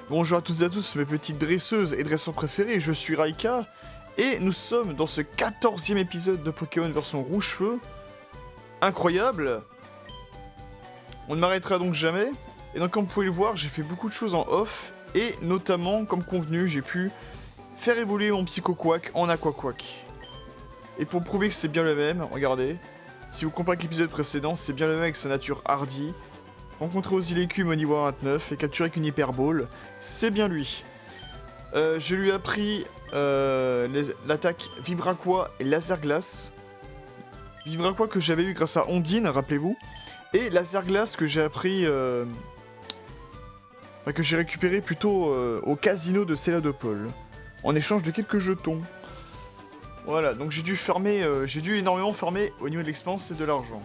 Bonjour à toutes et à tous mes petites dresseuses et dresseurs préférés, je suis Raika, et nous sommes dans ce 14e épisode de Pokémon version rouge-feu. Incroyable. On ne m'arrêtera donc jamais, et donc comme vous pouvez le voir, j'ai fait beaucoup de choses en off, et notamment, comme convenu, j'ai pu faire évoluer mon Psycho Quack en Aqua Quack. Et pour prouver que c'est bien le même, regardez, si vous comparez avec l'épisode précédent, c'est bien le même avec sa nature hardy. Rencontrer aux îles Écumes au niveau 29 et capturer avec une Hyper Ball, c'est bien lui. Je lui ai appris l'attaque Vibraqua et Laser Glace. Vibraqua que j'avais eu grâce à Ondine, rappelez-vous. Et Laser Glace que j'ai appris... Enfin, que j'ai récupéré plutôt au casino de Céladopole. En échange de quelques jetons. Voilà, donc j'ai dû énormément farmer au niveau de l'expérience et de l'argent.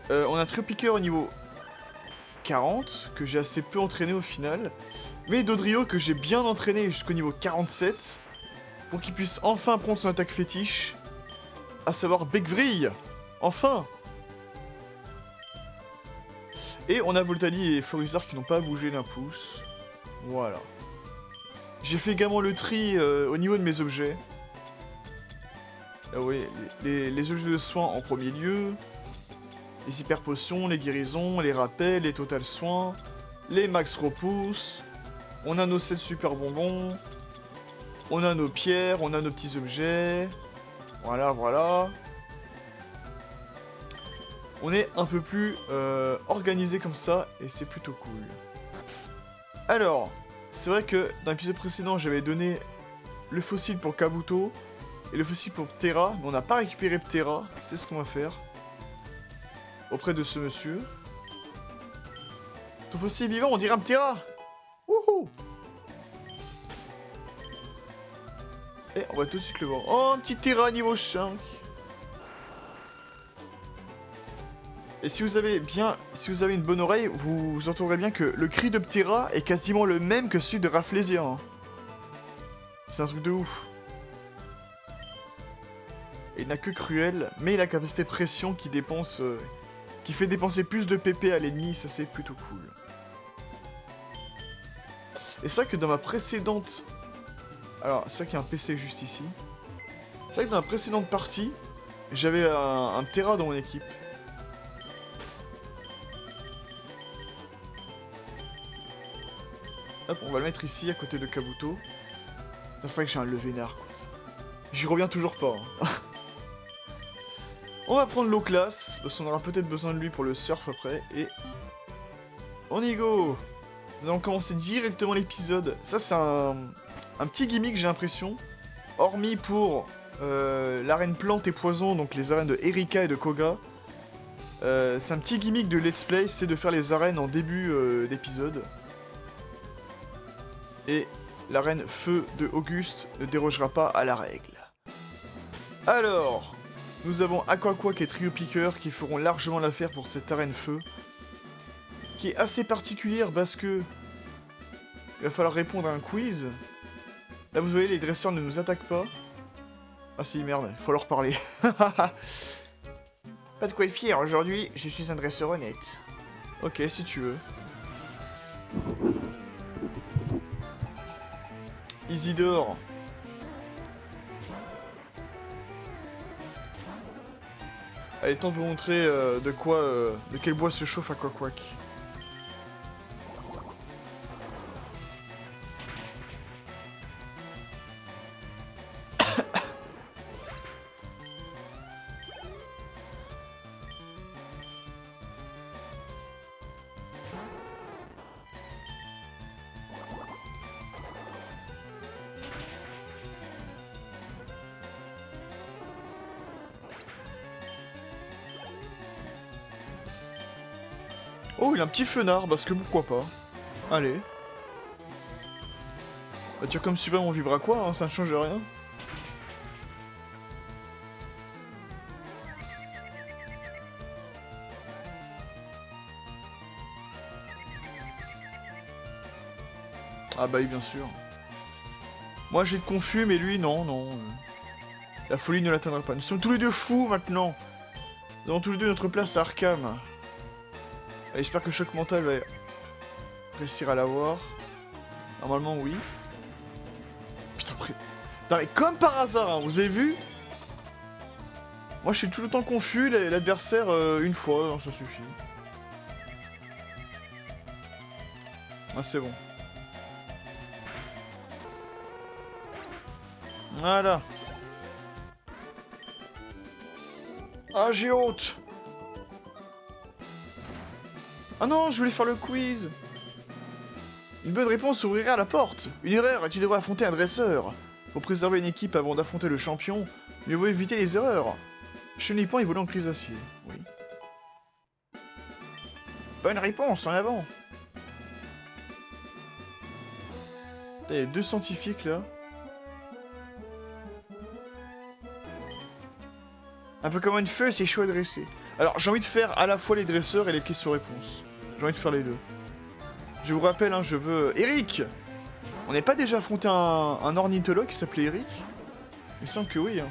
On a Trio Piqueur au niveau 40, que j'ai assez peu entraîné au final. Mais Dodrio que j'ai bien entraîné jusqu'au niveau 47, pour qu'il puisse enfin prendre son attaque fétiche, à savoir Beckvrille. Enfin. Et on a Voltali et Florizard qui n'ont pas bougé d'un pouce. Voilà. J'ai fait également le tri au niveau de mes objets. Ah oui, les objets de soins en premier lieu. Les hyper potions, les guérisons, les rappels, les total soins, les max repousse. On a nos 7 super bonbons. On a nos pierres, on a nos petits objets. Voilà, voilà. On est un peu plus organisé comme ça et c'est plutôt cool. Alors, c'est vrai que dans l'épisode précédent, j'avais donné le fossile pour Kabuto et le fossile pour Ptera, mais on n'a pas récupéré Ptera, c'est ce qu'on va faire. Auprès de ce monsieur. Ton fossile vivant, on dirait un Ptera. Wouhou. Et on va tout de suite le voir. Oh, un petit Ptera niveau 5. Et si vous avez une bonne oreille, vous entendrez bien que le cri de Ptera est quasiment le même que celui de Rafflesia. Hein. C'est un truc de ouf. Et il n'a que Cruel, mais il a la capacité pression qui dépense... qui fait dépenser plus de PP à l'ennemi, ça c'est plutôt cool. Et c'est vrai que dans ma précédente... Alors, c'est vrai qu'il y a un PC juste ici. C'est vrai que dans la précédente partie, j'avais un Ptera dans mon équipe. Hop, on va le mettre ici, à côté de Kabuto. C'est vrai que j'ai un levénard, quoi, ça. J'y reviens toujours pas, hein. On va prendre l'eau classe, parce qu'on aura peut-être besoin de lui pour le surf après, et... On y go. Nous allons commencer directement l'épisode. Ça, c'est un petit gimmick, j'ai l'impression. Hormis pour l'arène plante et poison, donc les arènes de Erika et de Koga. C'est un petit gimmick de Let's Play, c'est de faire les arènes en début d'épisode. Et l'arène feu de Auguste ne dérogera pas à la règle. Alors... Nous avons Aqua Quack et Trio Piqueur qui feront largement l'affaire pour cette arène feu. Qui est assez particulière parce que... Il va falloir répondre à un quiz. Là vous voyez les dresseurs ne nous attaquent pas. Ah si merde, il faut leur parler. Pas de quoi être fier, aujourd'hui je suis un dresseur honnête. Ok si tu veux. Isidore. Allez, temps de vous montrer de quel bois se chauffe Aqua Quack. Oh, il a un petit fenard, parce que pourquoi pas. Allez. Bah, tu vois comme super mon Vibraqua, hein, ça ne change rien. Ah bah oui, bien sûr. Moi j'ai de confus, mais lui, non, non. La folie ne l'atteindra pas. Nous sommes tous les deux fous, maintenant. Nous avons tous les deux notre place à Arkham. J'espère que Choc Mental va réussir à l'avoir. Normalement, oui. Putain, après... Non, mais comme par hasard, hein, vous avez vu? Moi, je suis tout le temps confus, l'adversaire, une fois, non, ça suffit. Ah, c'est bon. Voilà. Ah, j'ai honte. Ah non, je voulais faire le quiz. Une bonne réponse ouvrirait la porte. Une erreur et tu devrais affronter un dresseur. Pour préserver une équipe avant d'affronter le champion, mieux vaut éviter les erreurs. Chenipan est volé en crisacier. Oui. Bonne réponse, en avant. Il y a 2 scientifiques là. Un Pokémon feu, c'est chaud à dresser. Alors, j'ai envie de faire à la fois les dresseurs et les questions-réponses. J'ai envie de faire les deux. Je vous rappelle, hein, je veux... Eric! On n'est pas déjà affronté un ornithologue qui s'appelait Eric? Il me semble que oui. Hein.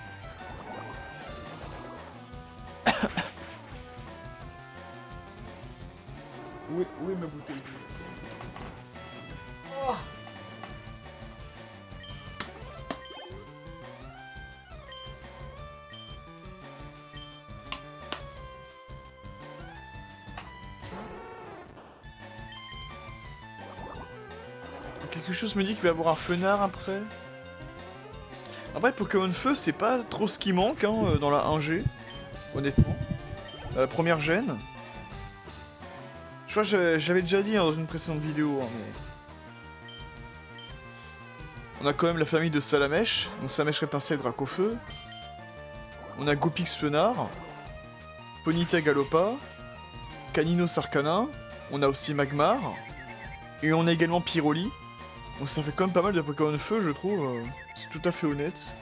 Où est ma bouteille? Oh. Quelque chose me dit qu'il va y avoir un fenard après. Après, Pokémon Feu, c'est pas trop ce qui manque hein, dans la 1G, honnêtement. Première gêne. Je crois que j'avais déjà dit hein, dans une précédente vidéo, hein, mais... On a quand même la famille de Salamèche, donc Salamèche Reptincelle et Dracofeu. On a Gopix Fenard, Ponyta Galopa, Canino Sarcanin, on a aussi Magmar, et on a également Pyroli. Donc ça fait quand même pas mal de Pokémon Feu, je trouve. C'est tout à fait honnête.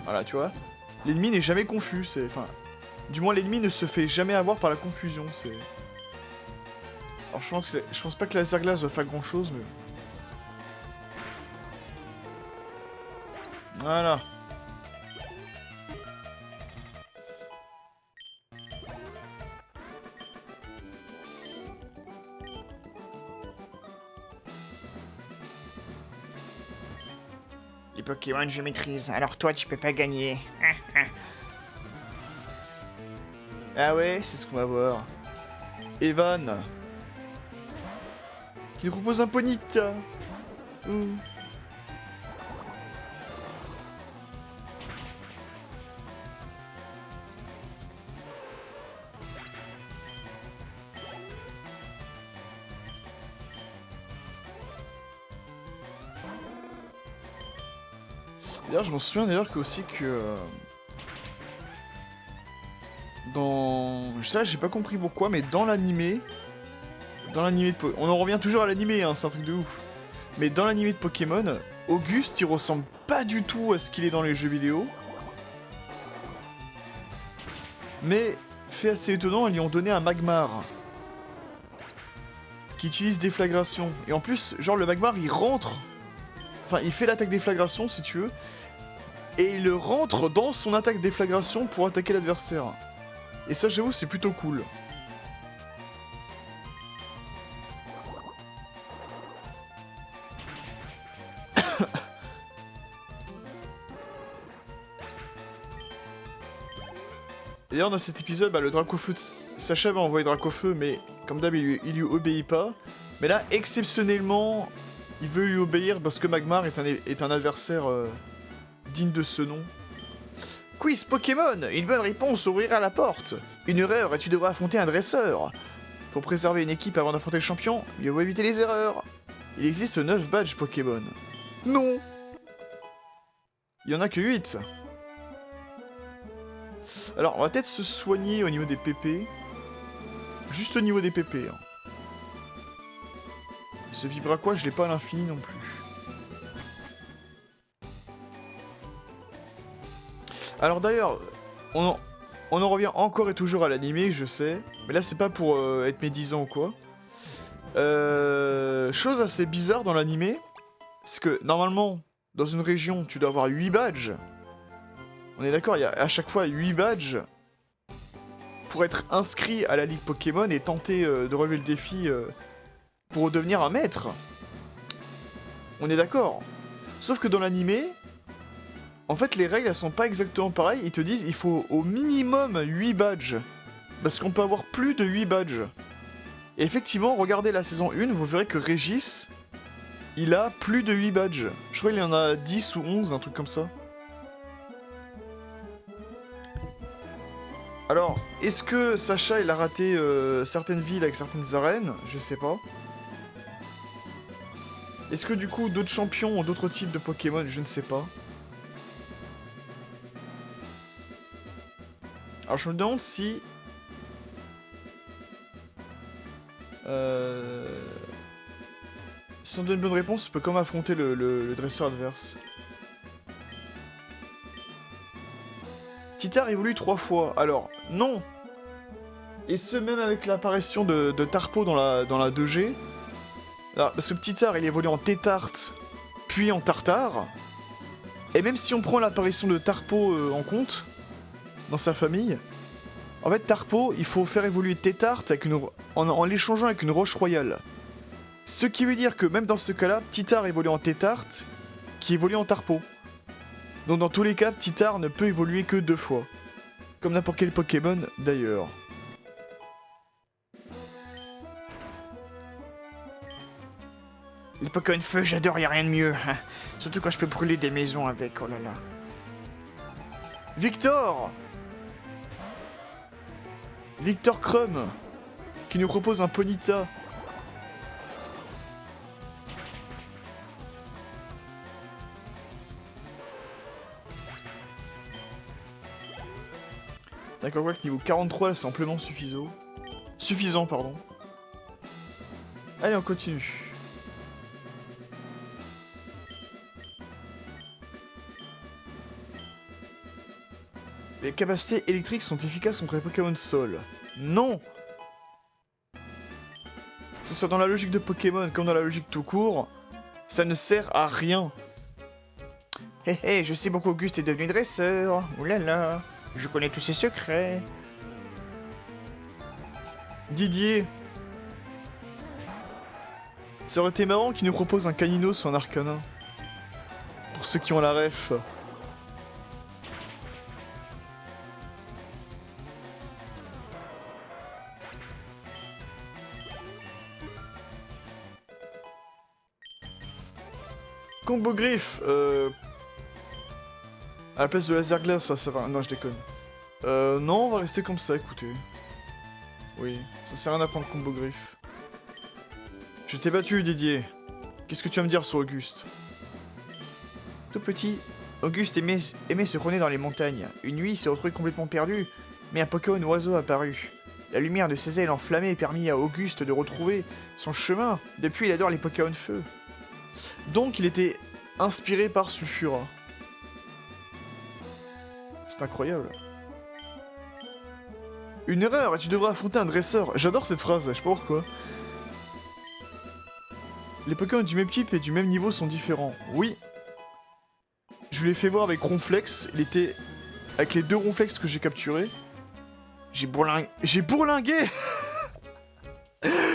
Voilà, tu vois. L'ennemi n'est jamais confus, c'est... Enfin... Du moins, l'ennemi ne se fait jamais avoir par la confusion, c'est... Alors je pense pas que la laser glace va faire grand chose, mais... Voilà. Les Pokémon je maîtrise, alors toi tu peux pas gagner. Ah ouais, c'est ce qu'on va voir. Evan. Qui nous propose un Ponyta. Ouh. D'ailleurs, je m'en souviens d'ailleurs que aussi que... Dans... Ça, j'ai pas compris pourquoi, mais dans l'animé... On en revient toujours à l'animé, hein, c'est un truc de ouf. Mais dans l'animé de Pokémon, Auguste, il ressemble pas du tout à ce qu'il est dans les jeux vidéo. Mais, fait assez étonnant, ils lui ont donné un Magmar. Qui utilise déflagration. Et en plus, genre le Magmar, il rentre... Enfin, il fait l'attaque déflagration, si tu veux. Et il rentre dans son attaque déflagration pour attaquer l'adversaire. Et ça, j'avoue, c'est plutôt cool. Et d'ailleurs, dans cet épisode, le Dracofeu... Sacha va envoyer Dracofeu, mais comme d'hab, il lui obéit pas. Mais là, exceptionnellement, il veut lui obéir parce que Magmar est un adversaire digne de ce nom. Quiz Pokémon, une bonne réponse ouvrira la porte. Une erreur et tu devras affronter un dresseur. Pour préserver une équipe avant d'affronter le champion, mieux vaut éviter les erreurs. Il existe 9 badges Pokémon. Non. Il y en a que 8. Alors, on va peut-être se soigner au niveau des PP. Juste au niveau des PP. Hein. Ce Vibraqua, je l'ai pas à l'infini non plus. Alors d'ailleurs, on en revient encore et toujours à l'animé, je sais. Mais là, c'est pas pour être médisant ou quoi. Chose assez bizarre dans l'animé, c'est que normalement, dans une région, tu dois avoir 8 badges. On est d'accord, il y a à chaque fois 8 badges pour être inscrit à la Ligue Pokémon et tenter de relever le défi pour devenir un maître. On est d'accord. Sauf que dans l'animé, en fait, les règles, elles sont pas exactement pareilles. Ils te disent il faut au minimum 8 badges. Parce qu'on peut avoir plus de 8 badges. Et effectivement, regardez la saison 1, vous verrez que Régis, il a plus de 8 badges. Je crois qu'il y en a 10 ou 11, un truc comme ça. Alors, est-ce que Sacha, il a raté certaines villes avec certaines arènes? Je sais pas. Est-ce que du coup, d'autres champions ont d'autres types de Pokémon? Je ne sais pas. Alors, je me demande si... Si on donne une bonne réponse, on peut quand même affronter le dresseur adverse. Titar évolue 3 fois. Alors, non. Et ce, même avec l'apparition de Tarpo dans la 2G. Alors, parce que Titar, il évolue en Tétart, puis en Tartare. Et même si on prend l'apparition de Tarpo en compte, dans sa famille, en fait, Tarpo, il faut faire évoluer Tétart avec en l'échangeant avec une roche royale. Ce qui veut dire que même dans ce cas-là, Titar évolue en Tétart, qui évolue en Tarpo. Donc dans tous les cas, Titar ne peut évoluer que 2 fois. Comme n'importe quel Pokémon d'ailleurs. Les Pokémon feu, j'adore, y'a rien de mieux. Hein. Surtout quand je peux brûler des maisons avec, oh là là. Victor Victor Crumb, qui nous propose un Ponyta. D'accord, quoi que niveau 43, c'est amplement suffisant. Suffisant, pardon. Allez, on continue. Les capacités électriques sont efficaces contre les Pokémon Sol. Non! Que ce soit dans la logique de Pokémon comme dans la logique tout court, ça ne sert à rien. Hé hé, je sais beaucoup Auguste est devenu dresseur. Ouh là là, je connais tous ses secrets. Didier. Ça aurait été marrant qu'il nous propose un Caninos ou un Arcanin. Pour ceux qui ont la ref. Combo griffe, à la place de laser glace, ça va. Non, je déconne. Non, on va rester comme ça, écoutez. Oui, ça sert à rien à prendre combo griffe. Je t'ai battu, Didier. Qu'est-ce que tu vas me dire sur Auguste? Tout petit, Auguste aimait se promener dans les montagnes. Une nuit, il s'est retrouvé complètement perdu, mais un Pokémon oiseau apparut. La lumière de ses ailes enflammées permit à Auguste de retrouver son chemin. Depuis, il adore les Pokémon feu. Donc il était inspiré par Sulfura. C'est incroyable. Une erreur et tu devrais affronter un dresseur. J'adore cette phrase, je sais pas pourquoi. Les Pokémon du même type et du même niveau sont différents. Oui. Je l'ai fait voir avec Ronflex. Il était avec les 2 Ronflex que j'ai capturés. J'ai bourlingué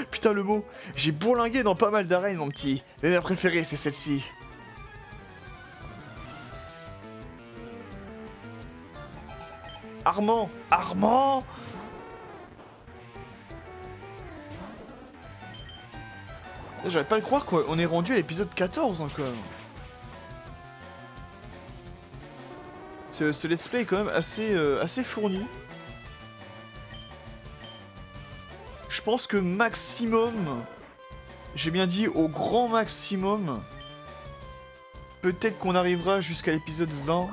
Putain le mot. J'ai bourlingué dans pas mal d'arènes, mon petit. Mais ma préférée, c'est celle-ci. Armand. Armand. J'arrive pas à le croire qu'on est rendu à l'épisode 14 encore. Ce let's play est quand même assez fourni. Je pense que maximum, j'ai bien dit au grand maximum, peut-être qu'on arrivera jusqu'à l'épisode 20,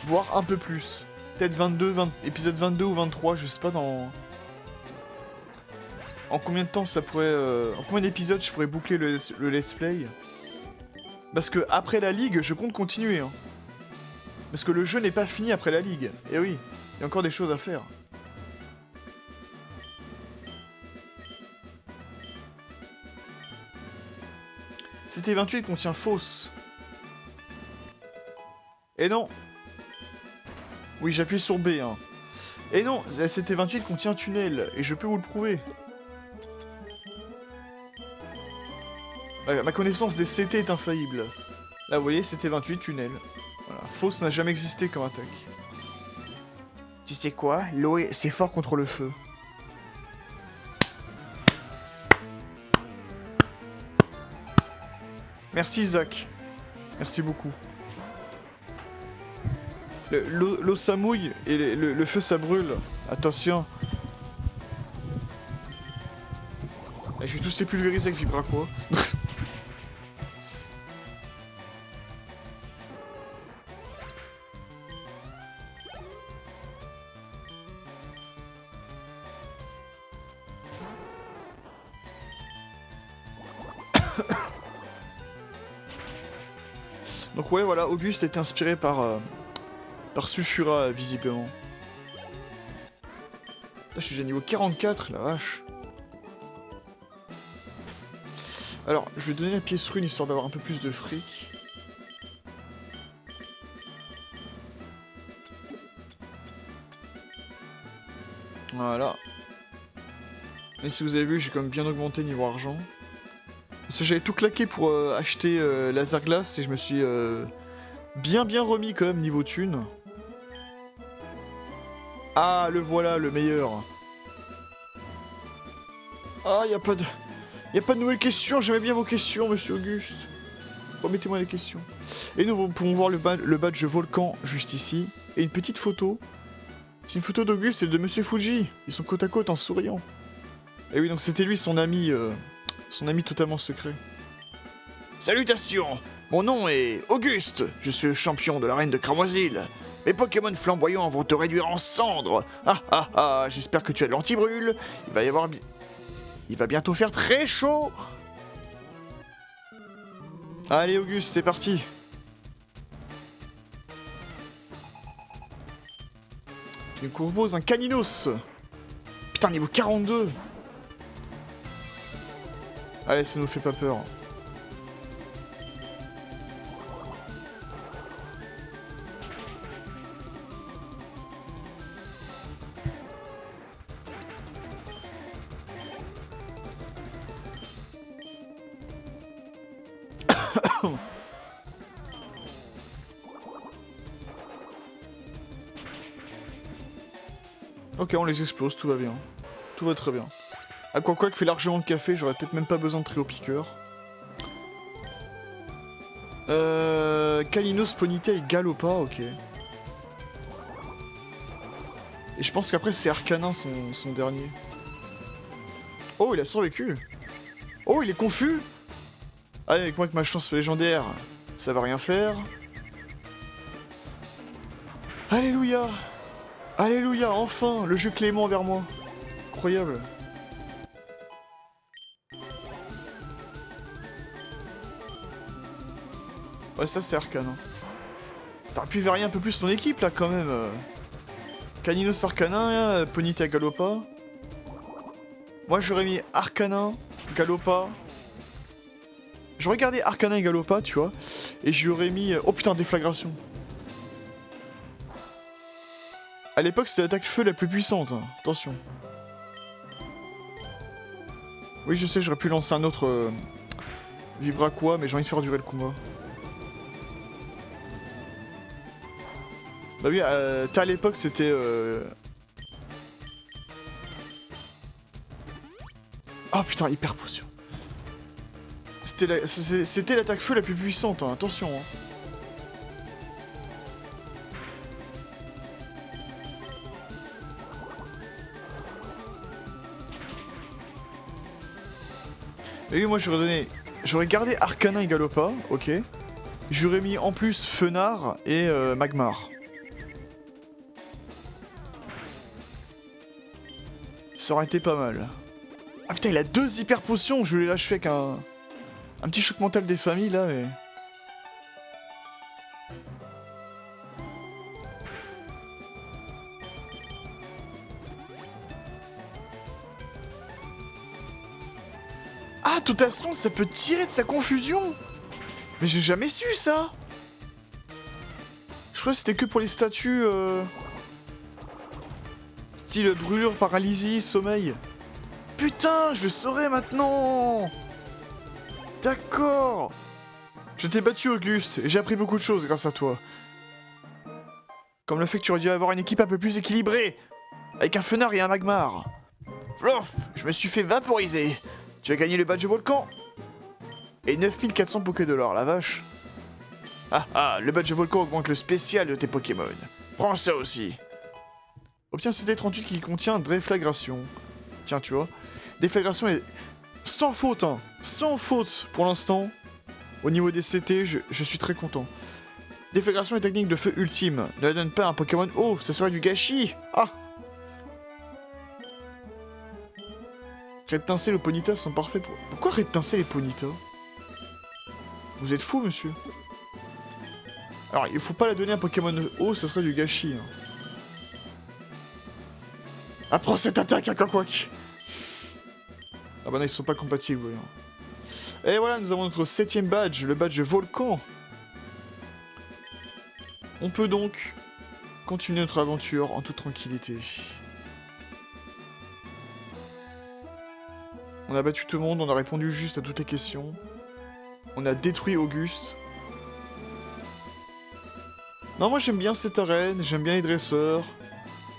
voire un peu plus. Peut-être épisode 22 ou 23, je sais pas dans... En combien de temps ça pourrait... En combien d'épisodes je pourrais boucler le let's play? Parce que après la ligue, je compte continuer. Hein. Parce que le jeu n'est pas fini après la ligue. Et oui, il y a encore des choses à faire. Cet 28 contient fausse. Et non. Oui, j'appuie sur B. Hein. Et non, cet 28 contient tunnel. Et je peux vous le prouver. Ma connaissance des CT est infaillible. Là, vous voyez, c'était 28 tunnel. Voilà, fausse n'a jamais existé comme attaque. Tu sais quoi? L'eau, c'est fort contre le feu. Merci Isaac. Merci beaucoup. L'eau ça mouille et le feu ça brûle. Attention. Et je vais tous les pulvériser avec Vibraqua. Donc ouais, voilà, Auguste est inspiré par Sulfura, visiblement. Là, je suis déjà niveau 44, la vache. Alors, je vais donner la pièce rune histoire d'avoir un peu plus de fric. Voilà. Et si vous avez vu, j'ai quand même bien augmenté niveau argent. Parce que j'avais tout claqué pour acheter Laser Glace et je me suis bien remis quand même niveau thune. Ah, le voilà, le meilleur. Ah, y a pas de nouvelles questions, j'aimais bien vos questions, monsieur Auguste. Remettez-moi les questions. Et nous pouvons voir le badge Volcan juste ici. Et une petite photo. C'est une photo d'Auguste et de monsieur Fuji. Ils sont côte à côte en souriant. Et oui, donc c'était lui, son ami totalement secret. Salutations! Mon nom est Auguste. Je suis le champion de l'arène de Cramoisil. Mes Pokémon flamboyants vont te réduire en cendres. Ah ah ah, j'espère que tu as de l'anti-brûle. Il va bientôt faire très chaud. Allez Auguste, c'est parti. Tu nous proposes un Caninos. Putain, niveau 42. Allez, ça nous fait pas peur. Ok, on les explose, tout va bien. Tout va très bien. Aquaquack fait largement le café, j'aurais peut-être même pas besoin de trio piqueur. Kalinos, Ponytail, Galopa, ok. Et je pense qu'après c'est Arcanin son dernier. Oh, il a survécu. Oh, il est confus. Allez, avec moi avec ma chance légendaire, ça va rien faire. Alléluia. Alléluia, enfin, le jeu clément vers moi. Incroyable. Ouais, ça c'est Arcanin. T'aurais pu varier un peu plus ton équipe là quand même. Caninos Arcanin, Ponytail Galopa. Moi j'aurais mis Arcanin, Galopa. J'aurais gardé Arcanin et Galopa, tu vois. Et j'aurais mis... Oh putain, déflagration. À l'époque, c'était l'attaque feu la plus puissante. Hein. Attention. Oui, je sais, j'aurais pu lancer un autre Vibraqua, mais j'ai envie de faire durer le combat. Bah oui, à l'époque, c'était... Oh putain, hyper potion. C'était l'attaque feu la plus puissante, hein. Attention. Hein. Et oui, moi j'aurais gardé Arcanin et Galopa, ok. J'aurais mis en plus Fenard et Magmar. Ça aurait été pas mal. Ah putain, il a 2 hyper potions, je l'ai lâché avec un petit choc mental des familles là, mais... Ah, de toute façon, ça peut tirer de sa confusion. Mais j'ai jamais su ça. Je crois que c'était que pour les statues... Style brûlure, paralysie, sommeil. Putain, je le saurais maintenant. D'accord. Je t'ai battu, Auguste, et j'ai appris beaucoup de choses grâce à toi. Comme le fait que tu aurais dû avoir une équipe un peu plus équilibrée, avec un Fenard et un Magmar. Flof, je me suis fait vaporiser. Tu as gagné le badge volcan. Et 9400 Pokédollars, la vache. Ah ah, le badge volcan augmente le spécial de tes Pokémon. Prends ça aussi. Obtiens CT38 qui contient déflagration. Tiens, tu vois. Déflagration est sans faute, hein. Sans faute pour l'instant. Au niveau des CT, je suis très content. Déflagration est technique de feu ultime. Ne la donne pas à un Pokémon. Oh, ça serait du gâchis. Ah. Reptincelle et Ponyta sont parfaits pour... Pourquoi Reptincelle et Ponyta? Vous êtes fou, monsieur. Alors, il faut pas la donner à un Pokémon haut, ça serait du gâchis. Hein. Apprends cette attaque, un Quack. Ah bah non, ils sont pas compatibles, voyons. Et voilà, nous avons notre 7ème badge, le badge Volcan. On peut donc continuer notre aventure en toute tranquillité. On a battu tout le monde, on a répondu juste à toutes les questions. On a détruit Auguste. Non, moi j'aime bien cette arène, j'aime bien les dresseurs.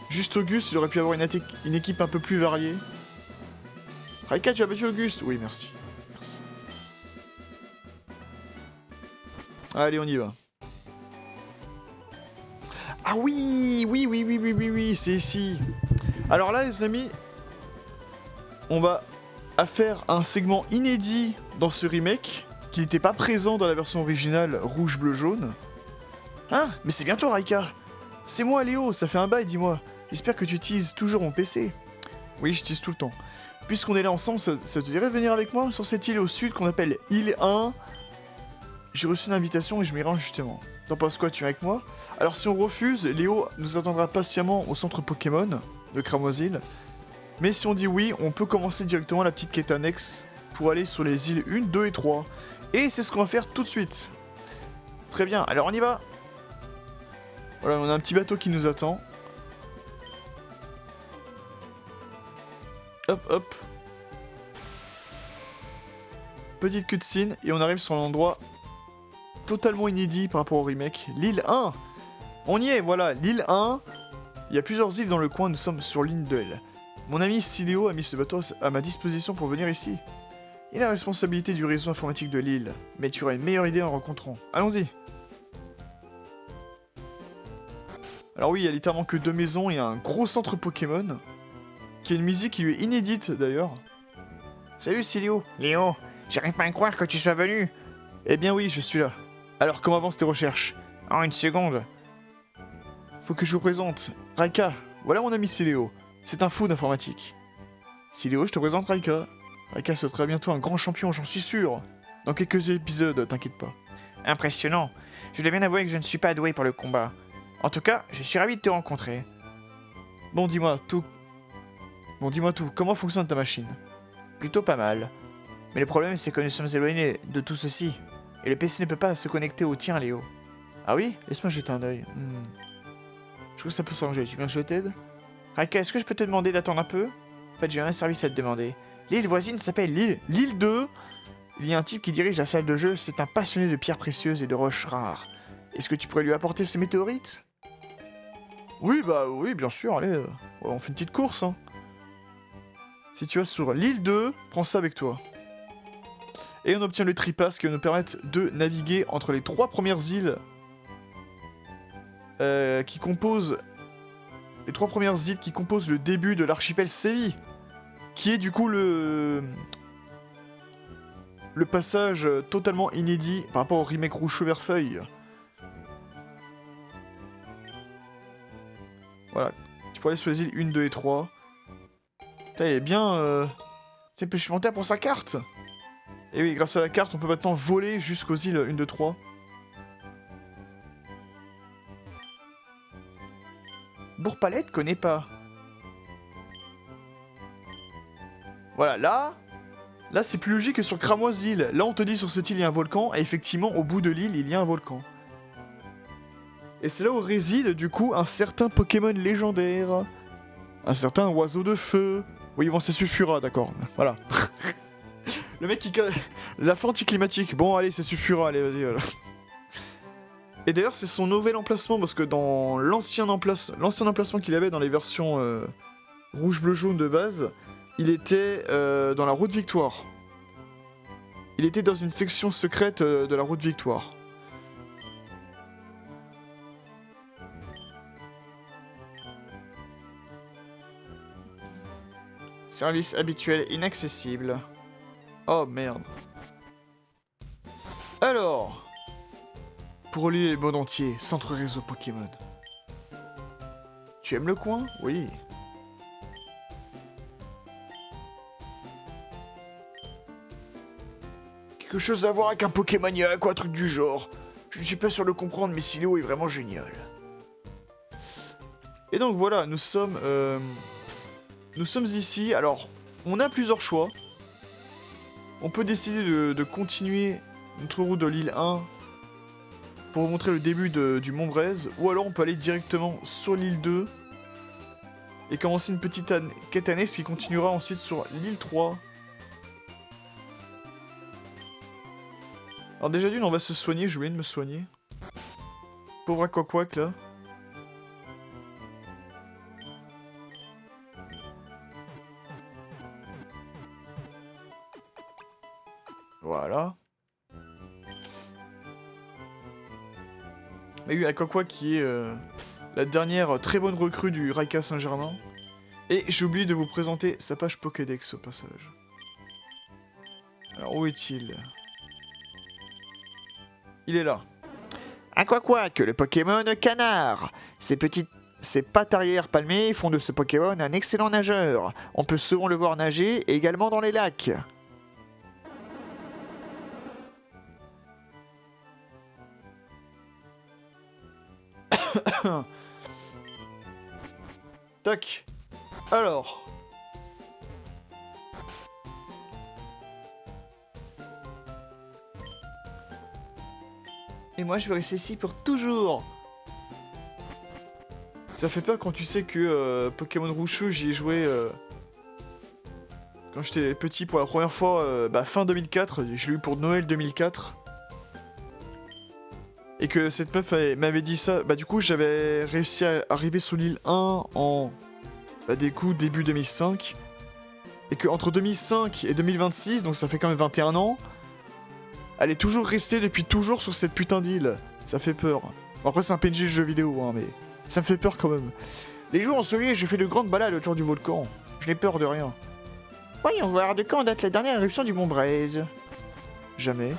Juste Auguste, il aurait pu avoir une équipe un peu plus variée. Raika, tu as battu Auguste? Oui, merci. Merci. Allez, on y va. Ah oui, c'est ici. Alors là, les amis, on va faire un segment inédit dans ce remake, qui n'était pas présent dans la version originale rouge, bleu, jaune. Hein? Mais c'est bientôt, Raika. C'est moi, Léo, ça fait un bail, dis-moi. J'espère que tu teases toujours mon PC. Oui, je tease tout le temps. Puisqu'on est là ensemble, ça te dirait de venir avec moi sur cette île au sud qu'on appelle île 1. J'ai reçu une invitation et je m'y rends justement. T'en penses quoi, tu viens avec moi? Alors si on refuse, Léo nous attendra patiemment au centre Pokémon de Cramoisil. Mais si on dit oui, on peut commencer directement la petite quête annexe pour aller sur les îles 1, 2 et 3. Et c'est ce qu'on va faire tout de suite. Très bien, alors on y va. Voilà, on a un petit bateau qui nous attend. Hop, hop. Petite cutscene, et on arrive sur l'endroit totalement inédit par rapport au remake. L'île 1. On y est, voilà, l'île 1. Il y a plusieurs îles dans le coin, nous sommes sur l'île de elle. Mon ami Sileo a mis ce bateau à ma disposition pour venir ici. Il a la responsabilité du réseau informatique de l'île, mais tu auras une meilleure idée en le rencontrant. Allons-y. Alors oui, il y a littéralement que 2 maisons et un gros centre Pokémon, qui a une musique qui lui est inédite d'ailleurs. Salut Sileo. Léo, j'arrive pas à croire que tu sois venu. Eh bien oui, je suis là. Alors comment avancent tes recherches? En une seconde. Faut que je vous présente. Raika, voilà mon ami Sileo. C'est un fou d'informatique. Sileo, je te présente Raika. Raika sera bientôt un grand champion, j'en suis sûr. Dans quelques épisodes, t'inquiète pas. Impressionnant. Je dois bien avouer que je ne suis pas doué pour le combat. En tout cas, je suis ravi de te rencontrer. Bon, dis-moi tout. Comment fonctionne ta machine? Plutôt pas mal. Mais le problème, c'est que nous sommes éloignés de tout ceci. Et le PC ne peut pas se connecter au tien, Léo. Ah oui? Laisse-moi jeter un œil. Je trouve que ça peut s'arranger. Tu veux bien que je t'aide? Raika, est-ce que je peux te demander d'attendre un peu? En fait, j'ai un service à te demander. L'île voisine s'appelle l'île 2. Il y a un type qui dirige la salle de jeu. C'est un passionné de pierres précieuses et de roches rares. Est-ce que tu pourrais lui apporter ce météorite? Oui, bah oui, bien sûr. Allez, on fait une petite course. Hein. Si tu vas sur l'île 2, prends ça avec toi. Et on obtient le Tripass qui va nous permettre de naviguer entre les 3 premières îles qui composent... Les 3 premières îles qui composent le début de l'archipel Sévi. Qui est du coup le passage totalement inédit par rapport au remake Rouge Chauverfeuille. Voilà. Tu peux aller sur les îles 1, 2 et 3. Putain, il est bien... C'est supplémentaire pour sa carte. Et oui, grâce à la carte, on peut maintenant voler jusqu'aux îles 1, 2, 3. Bourg-Palette connais pas. Voilà, là c'est plus logique que sur Cramoisil. Là, on te dit sur cette île, il y a un volcan, et effectivement, au bout de l'île, il y a un volcan. Et c'est là où réside, du coup, un certain Pokémon légendaire. Un certain oiseau de feu. Oui, bon, c'est Sulfura, d'accord. Voilà. Le mec qui... La fin anticlimatique. Bon, allez, ça suffira, allez, vas-y, voilà. Et d'ailleurs, c'est son nouvel emplacement, parce que dans l'ancien emplacement qu'il avait dans les versions rouge, bleu, jaune de base, il était dans la route Victoire. Il était dans une section secrète de la route Victoire. Service habituel inaccessible. Oh merde. Alors, pour relier le monde entier, centre réseau Pokémon. Tu aimes le coin? Oui. Quelque chose à voir avec un Pokémaniac ou un truc du genre. Je ne suis pas sûr de le comprendre, mais Sileo est vraiment génial. Et donc voilà, nous sommes ici. Alors, on a plusieurs choix. On peut décider de continuer notre route de l'île 1 pour vous montrer le début du Mont Braise, ou alors on peut aller directement sur l'île 2 et commencer une petite quête annexe qui continuera ensuite sur l'île 3. Alors déjà d'une, on va se soigner, j'ai oublié de me soigner. Pauvre Aquaquack là. Voilà. Il y a eu Aquaquack qui est la dernière très bonne recrue du Raika Saint-Germain. Et j'ai oublié de vous présenter sa page Pokédex au passage. Alors où est-il? Il est là. Aquaquack, le Pokémon canard. Ses pattes arrière palmées font de ce Pokémon un excellent nageur. On peut souvent le voir nager, également dans les lacs. Tac. Alors. Et moi je vais rester ici pour toujours. Ça fait peur quand tu sais que Pokémon Rouge, j'y ai joué quand j'étais petit pour la première fois, fin 2004, je l'ai eu pour Noël 2004. Et que cette meuf m'avait dit ça, du coup j'avais réussi à arriver sur l'île 1 en début 2005. Et que entre 2005 et 2026, donc ça fait quand même 21 ans, elle est toujours restée depuis toujours sur cette putain d'île. Ça fait peur. Bon, après c'est un PNJ de jeu vidéo, hein, mais ça me fait peur quand même. Les jours ensoleillés, j'ai fait de grandes balades autour du volcan. Je n'ai peur de rien. Voyons voir, de quand date la dernière éruption du Mont Braise? Jamais.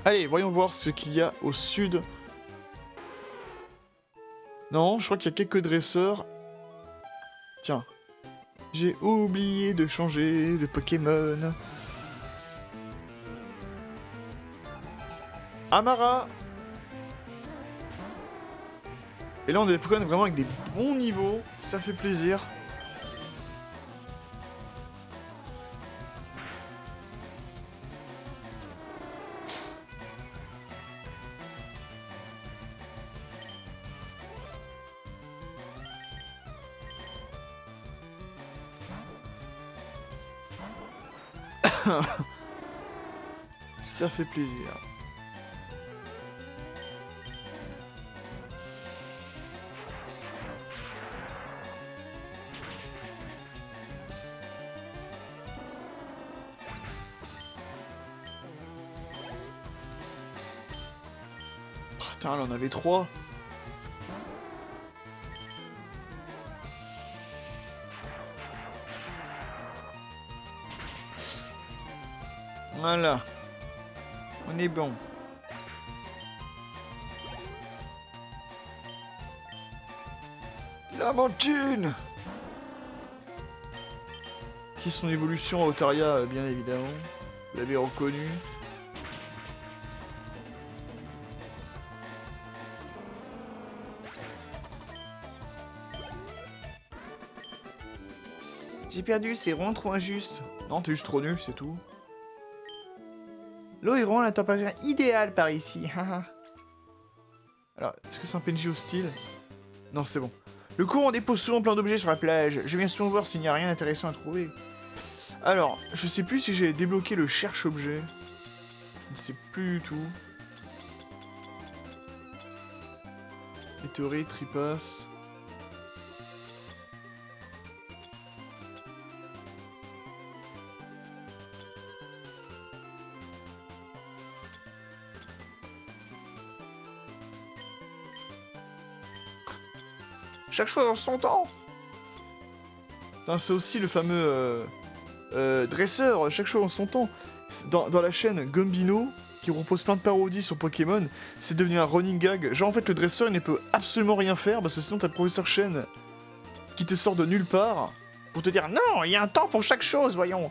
Allez, voyons voir ce qu'il y a au sud. Non, je crois qu'il y a quelques dresseurs. Tiens. J'ai oublié de changer de Pokémon. Amara. Et là, on a des Pokémon vraiment avec des bons niveaux. Ça fait plaisir. Ça fait plaisir. Putain, là on avait 3. Voilà. On est bon. Lamentine. Qui est son évolution à Otaria, bien évidemment. Vous l'avez reconnu. J'ai perdu, c'est vraiment trop injuste. Non, t'es juste trop nul, c'est tout. L'eau est vraiment à la température idéale par ici. Alors, est-ce que c'est un PNJ hostile? Non, c'est bon. Le courant dépose souvent plein d'objets sur la plage. Je viens souvent voir s'il n'y a rien d'intéressant à trouver. Alors, je sais plus si j'ai débloqué le cherche-objet. Je ne sais plus du tout. Météorite, tripasse. Chaque chose en son temps. C'est aussi le fameux dresseur, chaque chose en son temps. Dans la chaîne Gumbino, qui propose plein de parodies sur Pokémon, c'est devenu un running gag. Genre en fait le dresseur il ne peut absolument rien faire parce que sinon t'as le professeur Chen qui te sort de nulle part pour te dire non, il y a un temps pour chaque chose, voyons.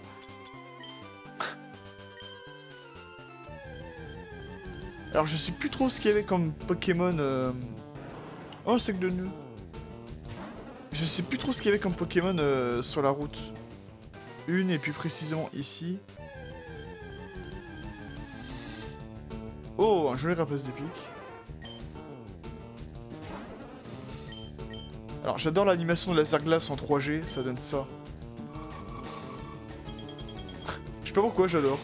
Alors je sais plus trop ce qu'il y avait comme Pokémon. Oh, c'est que de nœuds. Je sais plus trop ce qu'il y avait comme Pokémon sur la route. Une et puis précisément ici. Oh, un joli rapace d'épique. Alors j'adore l'animation de laser glace en 3G, ça donne ça. Je sais pas pourquoi j'adore.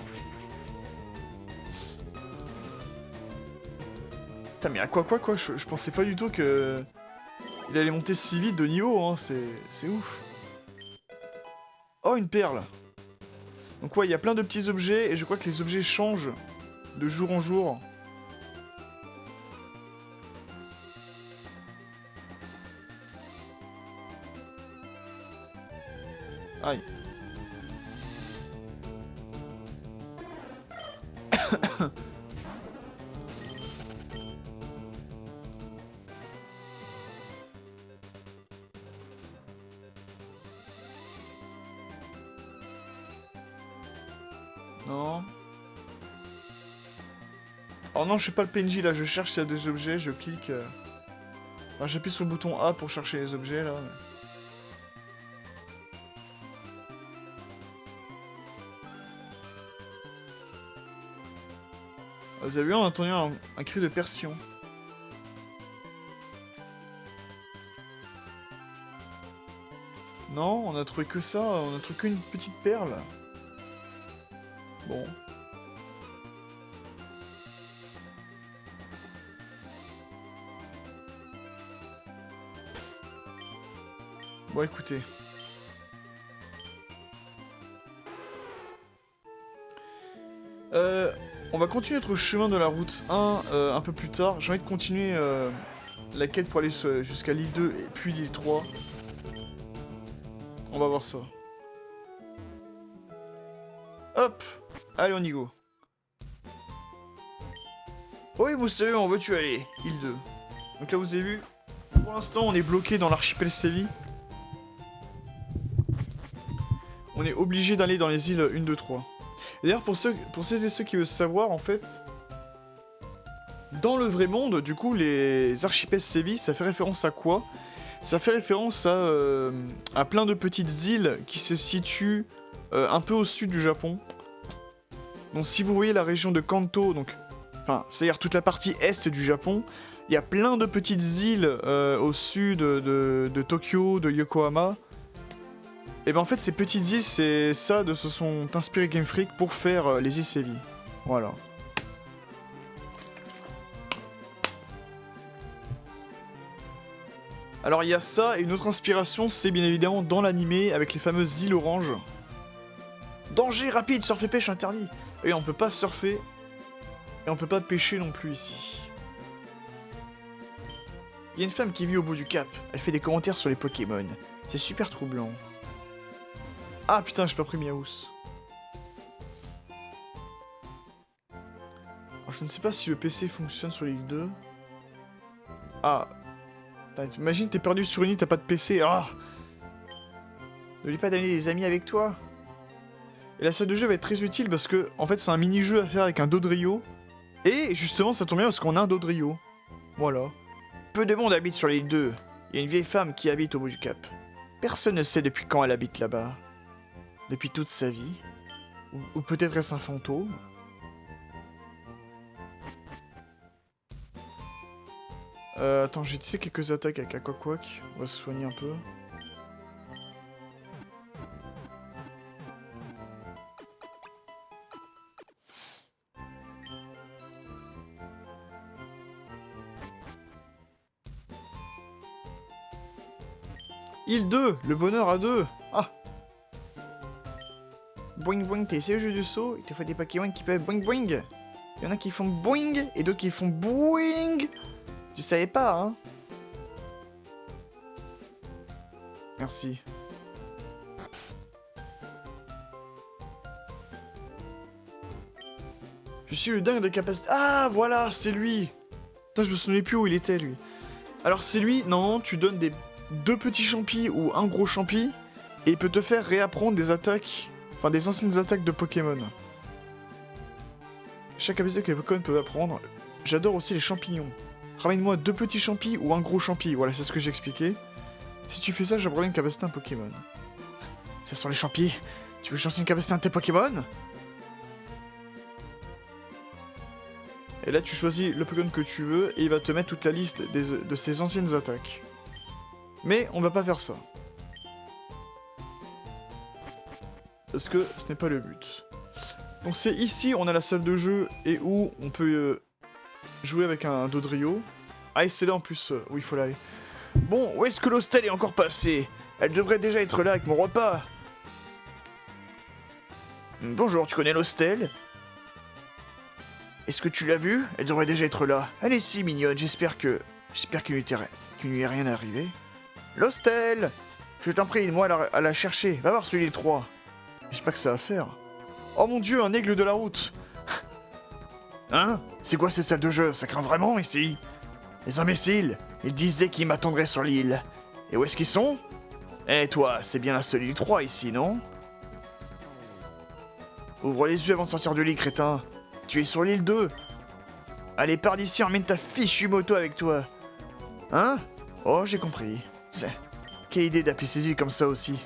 Putain mais à quoi je pensais pas du tout que... Il allait monter si vite de niveau, hein, c'est ouf. Oh, une perle. Donc ouais, il y a plein de petits objets, et je crois que les objets changent de jour en jour. Aïe. Non. Oh non, je suis pas le PNJ là, je cherche s'il y a des objets, je clique. Enfin, j'appuie sur le bouton A pour chercher les objets là. Vous avez vu, on a entendu un cri de Persion. Non, on a trouvé que ça, on a trouvé qu'une petite perle. Bon. Bon, écoutez. On va continuer notre chemin de la route 1 un peu plus tard. J'ai envie de continuer la quête pour aller jusqu'à l'île 2 et puis l'île 3. On va voir ça. Hop! Allez, on y go. Oui, vous savez, où veux-tu aller? Île 2. Donc là, vous avez vu, pour l'instant, on est bloqué dans l'archipel Séville. On est obligé d'aller dans les îles 1, 2, 3. D'ailleurs, pour ceux et ceux qui veulent savoir, en fait, dans le vrai monde, du coup, les archipels Séville, ça fait référence à quoi? Ça fait référence à plein de petites îles qui se situent un peu au sud du Japon. Donc si vous voyez la région de Kanto, donc, enfin, c'est-à-dire toute la partie est du Japon, il y a plein de petites îles au sud de Tokyo, de Yokohama. Et ben en fait ces petites îles, c'est ça de se sont inspirés Game Freak pour faire les îles Séville. Voilà. Alors il y a ça, et une autre inspiration, c'est bien évidemment dans l'animé, avec les fameuses îles oranges. Danger rapide, surf et pêche interdit. Et on peut pas surfer, et on peut pas pêcher non plus ici. Il y a une femme qui vit au bout du cap, elle fait des commentaires sur les Pokémon. C'est super troublant. Ah putain, j'ai pas pris Miaous. Alors, je ne sais pas si le PC fonctionne sur l'île 2. Ah. Imagine, t'es perdu sur une île, t'as pas de PC. Ah. N'oublie pas d'amener des amis avec toi. Et la salle de jeu va être très utile parce que, en fait, c'est un mini-jeu à faire avec un Dodrio. Et justement, ça tombe bien parce qu'on a un Dodrio. Voilà. Peu de monde habite sur l'île 2. Il y a une vieille femme qui habite au bout du cap. Personne ne sait depuis quand elle habite là-bas. Depuis toute sa vie. Ou peut-être est-ce un fantôme. Attends, j'ai tissé quelques attaques avec Aquaquack. On va se soigner un peu. Île 2, le bonheur à 2. Ah. Boing boing, t'as essayé le jeu du saut? Il te faut des Pokémon qui peuvent boing boing. Il y en a qui font boing et d'autres qui font boing. Tu savais pas, hein? Merci. Je suis le dingue de capacité. Ah, voilà, c'est lui. Putain, je me souvenais plus où il était, lui. Alors, c'est lui, non, tu donnes des 2 petits champis ou un gros champi, et il peut te faire réapprendre des attaques, enfin des anciennes attaques de Pokémon. Chaque capacité que les Pokémon peuvent apprendre. J'adore aussi les champignons. Ramène-moi 2 petits champis ou un gros champi, voilà, c'est ce que j'ai expliqué. Si tu fais ça, j'apprendrai une capacité à un Pokémon. Ce sont les champis. Tu veux changer une capacité à tes Pokémon? Et là, tu choisis le Pokémon que tu veux, et il va te mettre toute la liste de ses anciennes attaques. Mais on va pas faire ça. Parce que ce n'est pas le but. Donc c'est ici, on a la salle de jeu, et où on peut jouer avec un Dodrio. Ah, et c'est là en plus où il faut aller. Bon, où est-ce que l'hostel est encore passée? Elle devrait déjà être là avec mon repas. Bonjour, tu connais l'hostel? Est-ce que tu l'as vue? Elle devrait déjà être là. Allez, si, mignonne, j'espère qu'il ne lui est rien arrivé. L'hostel! Je t'en prie, moi à la chercher. Va voir celui-là 3. Je sais pas que ça va faire. Oh mon dieu, un aigle de la route! Hein? C'est quoi cette salle de jeu? Ça craint vraiment ici? Les imbéciles! Ils disaient qu'ils m'attendraient sur l'île. Et où est-ce qu'ils sont? Eh toi, c'est bien la seule île 3 ici, non? Ouvre les yeux avant de sortir du lit, crétin. Tu es sur l'île 2. Allez, pars d'ici, emmène ta fichue moto avec toi. Hein? Oh, j'ai compris. Quelle idée d'appeler ces îles comme ça aussi.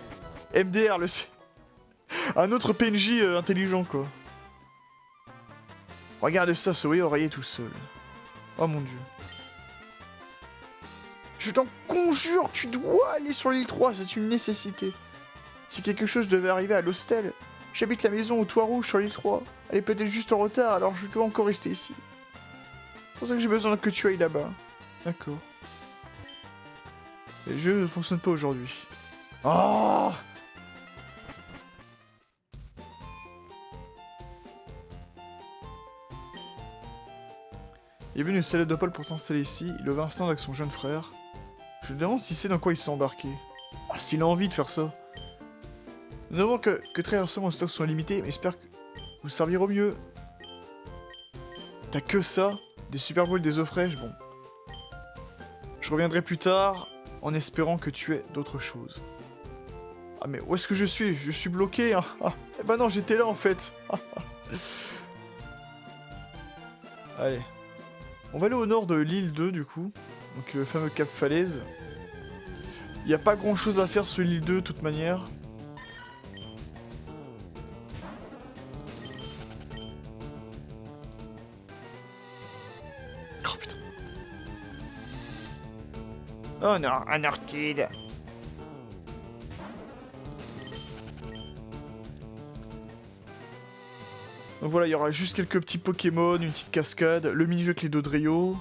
MDR, un autre PNJ intelligent, quoi. Regarde ça, ce oreiller tout seul. Oh mon dieu. Je t'en conjure, tu dois aller sur l'île 3, c'est une nécessité. Si quelque chose devait arriver à l'hostel, j'habite la maison au toit rouge sur l'île 3. Elle est peut-être juste en retard, alors je dois encore rester ici. C'est pour ça que j'ai besoin que tu ailles là-bas. D'accord. Les jeux ne fonctionnent pas aujourd'hui. Oh! Il est venu au Paul pour s'installer ici. Il avait un stand avec son jeune frère. Je me demande si c'est dans quoi il s'est embarqué. Ah, s'il a envie de faire ça. Nous avons que très récemment nos stocks sont limités, mais j'espère que vous servirez au mieux. T'as que ça? Des Super Bowl, des eaux fraîches? Bon. Je reviendrai plus tard, en espérant que tu aies d'autres choses. Ah mais où est-ce que je suis? Je suis bloqué, hein. Ah, eh ben non, j'étais là en fait. Allez. On va aller au nord de l'île 2 du coup. Donc le fameux Cap Falaise. Il n'y a pas grand chose à faire sur l'île 2 de toute manière. Oh putain. Oh non, un orchide. Donc voilà, il y aura juste quelques petits Pokémon, une petite cascade, le mini-jeu avec les Dodrio,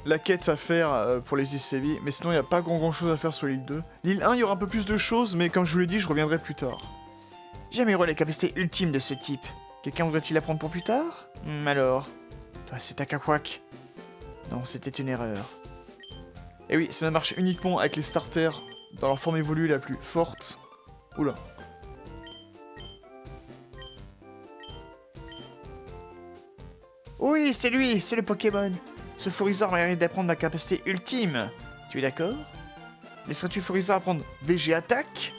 la quête à faire pour les ICV, mais sinon il n'y a pas grand chose à faire sur l'île 2. L'île 1, il y aura un peu plus de choses, mais comme je vous l'ai dit, je reviendrai plus tard. J'aimerais la capacité ultime de ce type. Quelqu'un voudrait-il la prendre pour plus tard? Alors... Toi, c'est Takakwak. Non, c'était une erreur. Et oui, cela marche uniquement avec les starters dans leur forme évoluée la plus forte. Oula. Oui, c'est lui, c'est le Pokémon. Ce Florizard mérite d'apprendre ma capacité ultime. Tu es d'accord? Laisserais-tu Florizard apprendre VG Attaque?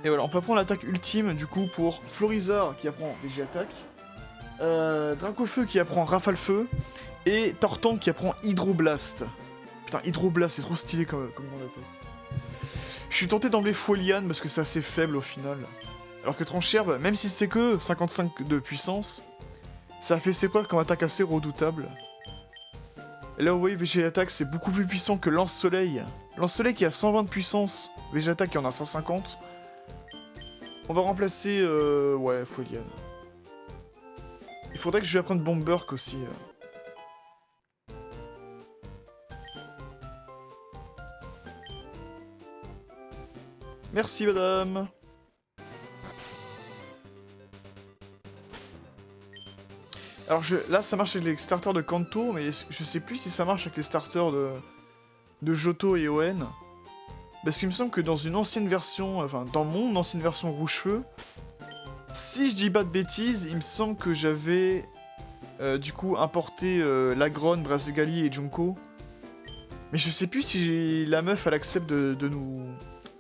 Et voilà, on peut apprendre l'attaque ultime du coup pour Florizard qui apprend VG Attaque, Dracofeu qui apprend Rafale Feu, et Tortank qui apprend Hydroblast. Putain, Hydroblast, c'est trop stylé comme nom d'attaque. Je suis tenté d'enlever Foliane parce que c'est assez faible au final. Alors que Trancherbe, même si c'est que 55 de puissance, ça a fait ses preuves comme attaque assez redoutable. Et là vous voyez, VG Attaque c'est beaucoup plus puissant que Lance-Soleil. Lance-Soleil qui a 120 de puissance, VG Attaque qui en a 150. On va remplacer, ouais, Foliane. Il faudrait que je lui apprenne Bomberk aussi. Merci, madame. Alors, là, ça marche avec les starters de Kanto, mais je sais plus si ça marche avec les starters de Johto et Oen. Parce qu'il me semble que dans une ancienne version, enfin, dans mon ancienne version Rouge-Feu, si je dis pas de bêtises, il me semble que j'avais, du coup, importé Lagron, Brazegali et Junko. Mais je sais plus si la meuf, elle accepte de nous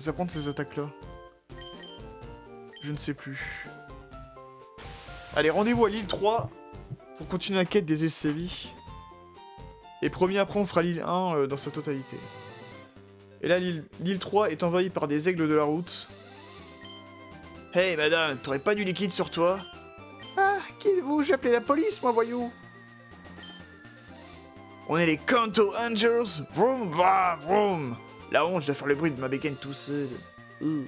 apprendre ces attaques-là. Je ne sais plus. Allez, rendez-vous à l'île 3 pour continuer la quête des îles Séville. Et promis, après, on fera l'île 1 dans sa totalité. Et là, l'île 3 est envahie par des aigles de la route. Hey, madame, t'aurais pas du liquide sur toi? Ah, qui êtes-vous? J'ai appelé la police, moi, voyou. On est les Kanto Angels. Vroom, va, vroom. La honte, je dois faire le bruit de ma bécane tout seul. On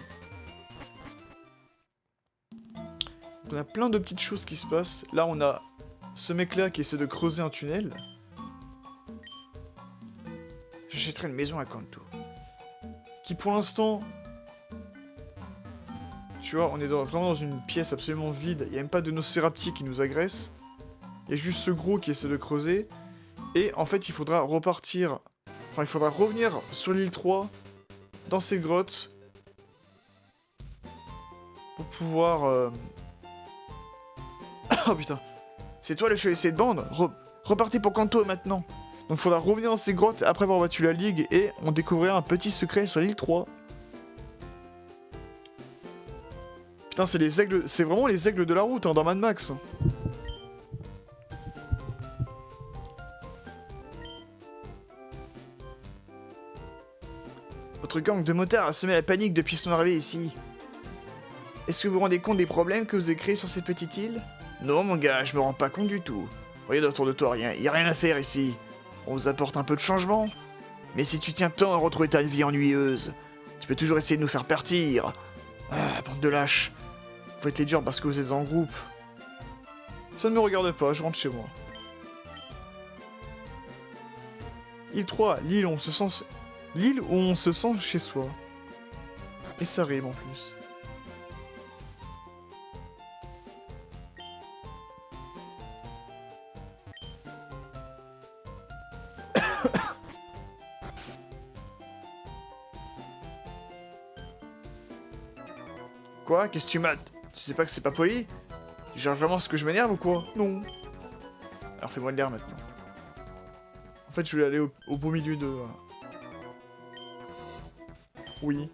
a plein de petites choses qui se passent. Là, on a ce mec-là qui essaie de creuser un tunnel. J'achèterai une maison à Kanto. Qui, pour l'instant... Tu vois, on est vraiment dans une pièce absolument vide. Il n'y a même pas de Nocérapti qui nous agresse. Il y a juste ce gros qui essaie de creuser. Et en fait, il faudra repartir... Enfin, il faudra revenir sur l'île 3, dans ces grottes, pour pouvoir... Oh putain. C'est toi le chevalier de bande? Repartez pour Kanto maintenant. Donc il faudra revenir dans ces grottes après avoir battu la Ligue et on découvrira un petit secret sur l'île 3. Putain, c'est les aigles... C'est vraiment les aigles de la route, hein, dans Mad Max. Votre gang de motards a semé la panique depuis son arrivée ici. Est-ce que vous vous rendez compte des problèmes que vous avez créés sur cette petite île? Non, mon gars, je me rends pas compte du tout. Regarde autour de toi, y a rien à faire ici. On vous apporte un peu de changement. Mais si tu tiens tant à retrouver ta vie ennuyeuse, tu peux toujours essayer de nous faire partir. Ah, bande de lâches. Faut être les durs parce que vous êtes en groupe. Ça ne me regarde pas, je rentre chez moi. Île 3, l'île où on se sent... L'île où on se sent chez soi. Et ça rime en plus. Quoi? Qu'est-ce que tu mates? Tu sais pas que c'est pas poli? Tu gères vraiment ce que je m'énerve ou quoi? Non. Alors fais-moi de l'air maintenant. En fait, je voulais aller au beau milieu de... Oui.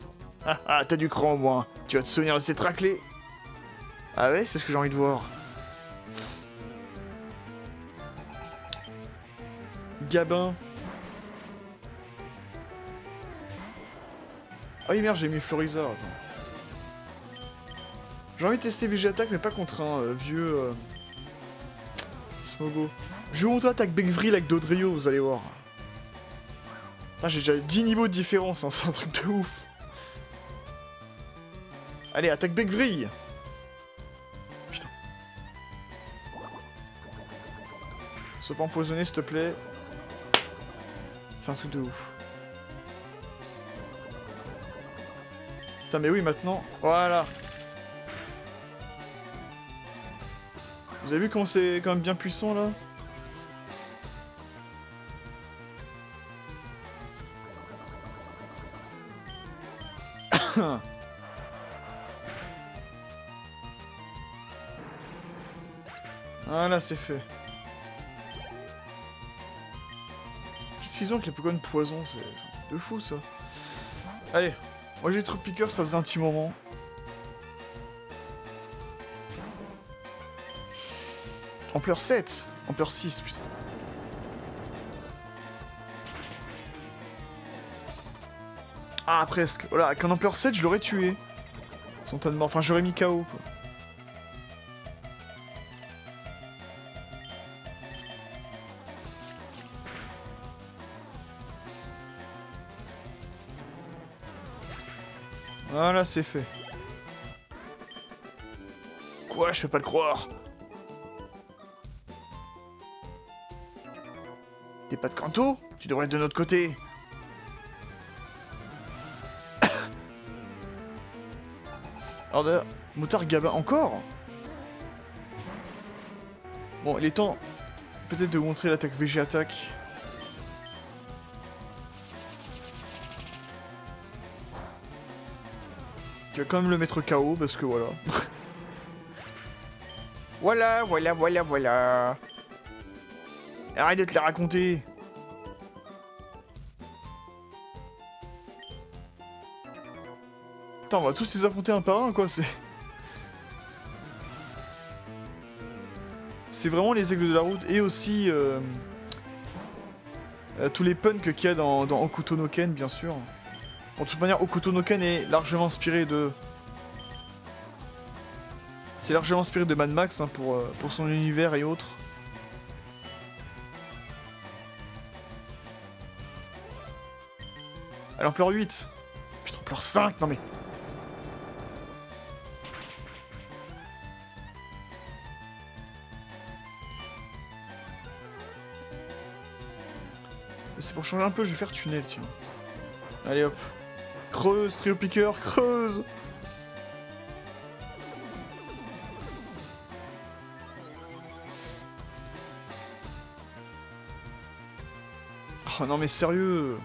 Ah ah, t'as du cran au moins. Tu vas te souvenir de cette raclée. Ah ouais, c'est ce que j'ai envie de voir. Gabin. Ah oui merde, j'ai mis Florizard, attends. J'ai envie de tester Végéattaque, mais pas contre un vieux... Smogo. Je vous montre attaque Begvril avec Dodrio, vous allez voir. Ah, j'ai déjà 10 niveaux de différence, hein, c'est un truc de ouf. Allez, attaque Begvril. Putain. Sois pas empoisonné, s'il te plaît. C'est un truc de ouf. Putain, mais oui, maintenant. Voilà. Vous avez vu comment c'est quand même bien puissant, là? Voilà, c'est fait. Qu'est-ce qu'ils ont avec les Pokémon poison? C'est de fou, ça. Allez, moi j'ai les trucs piqueurs, ça faisait un petit moment. Ampleur 7, Ampleur 6, putain. Ah, presque. Voilà, avec un Ampleur 7, je l'aurais tué. Instantanément. Enfin, j'aurais mis KO, quoi. Voilà, c'est fait. Quoi? Je peux pas le croire. T'es pas de Kanto? Tu devrais être de notre côté. Alors d'ailleurs, Motard Gabin, encore? Bon, il est temps peut-être de montrer l'attaque VG attaque. Tu vas quand même le mettre KO parce que voilà. Voilà. Arrête de te la raconter. Putain, on va tous les affronter un par un, quoi, c'est... C'est vraiment les aigles de la route, et aussi... tous les punks qu'il y a dans Hokuto no Ken, bien sûr. Bon, de toute manière, Hokuto no Ken est largement inspiré de... C'est largement inspiré de Mad Max, hein, pour son univers et autres. Elle en pleure 8. Putain, on pleure 5, non mais... C'est pour changer un peu, je vais faire tunnel, tiens. Allez hop. Creuse, trio piqueur, creuse. Oh non mais sérieux.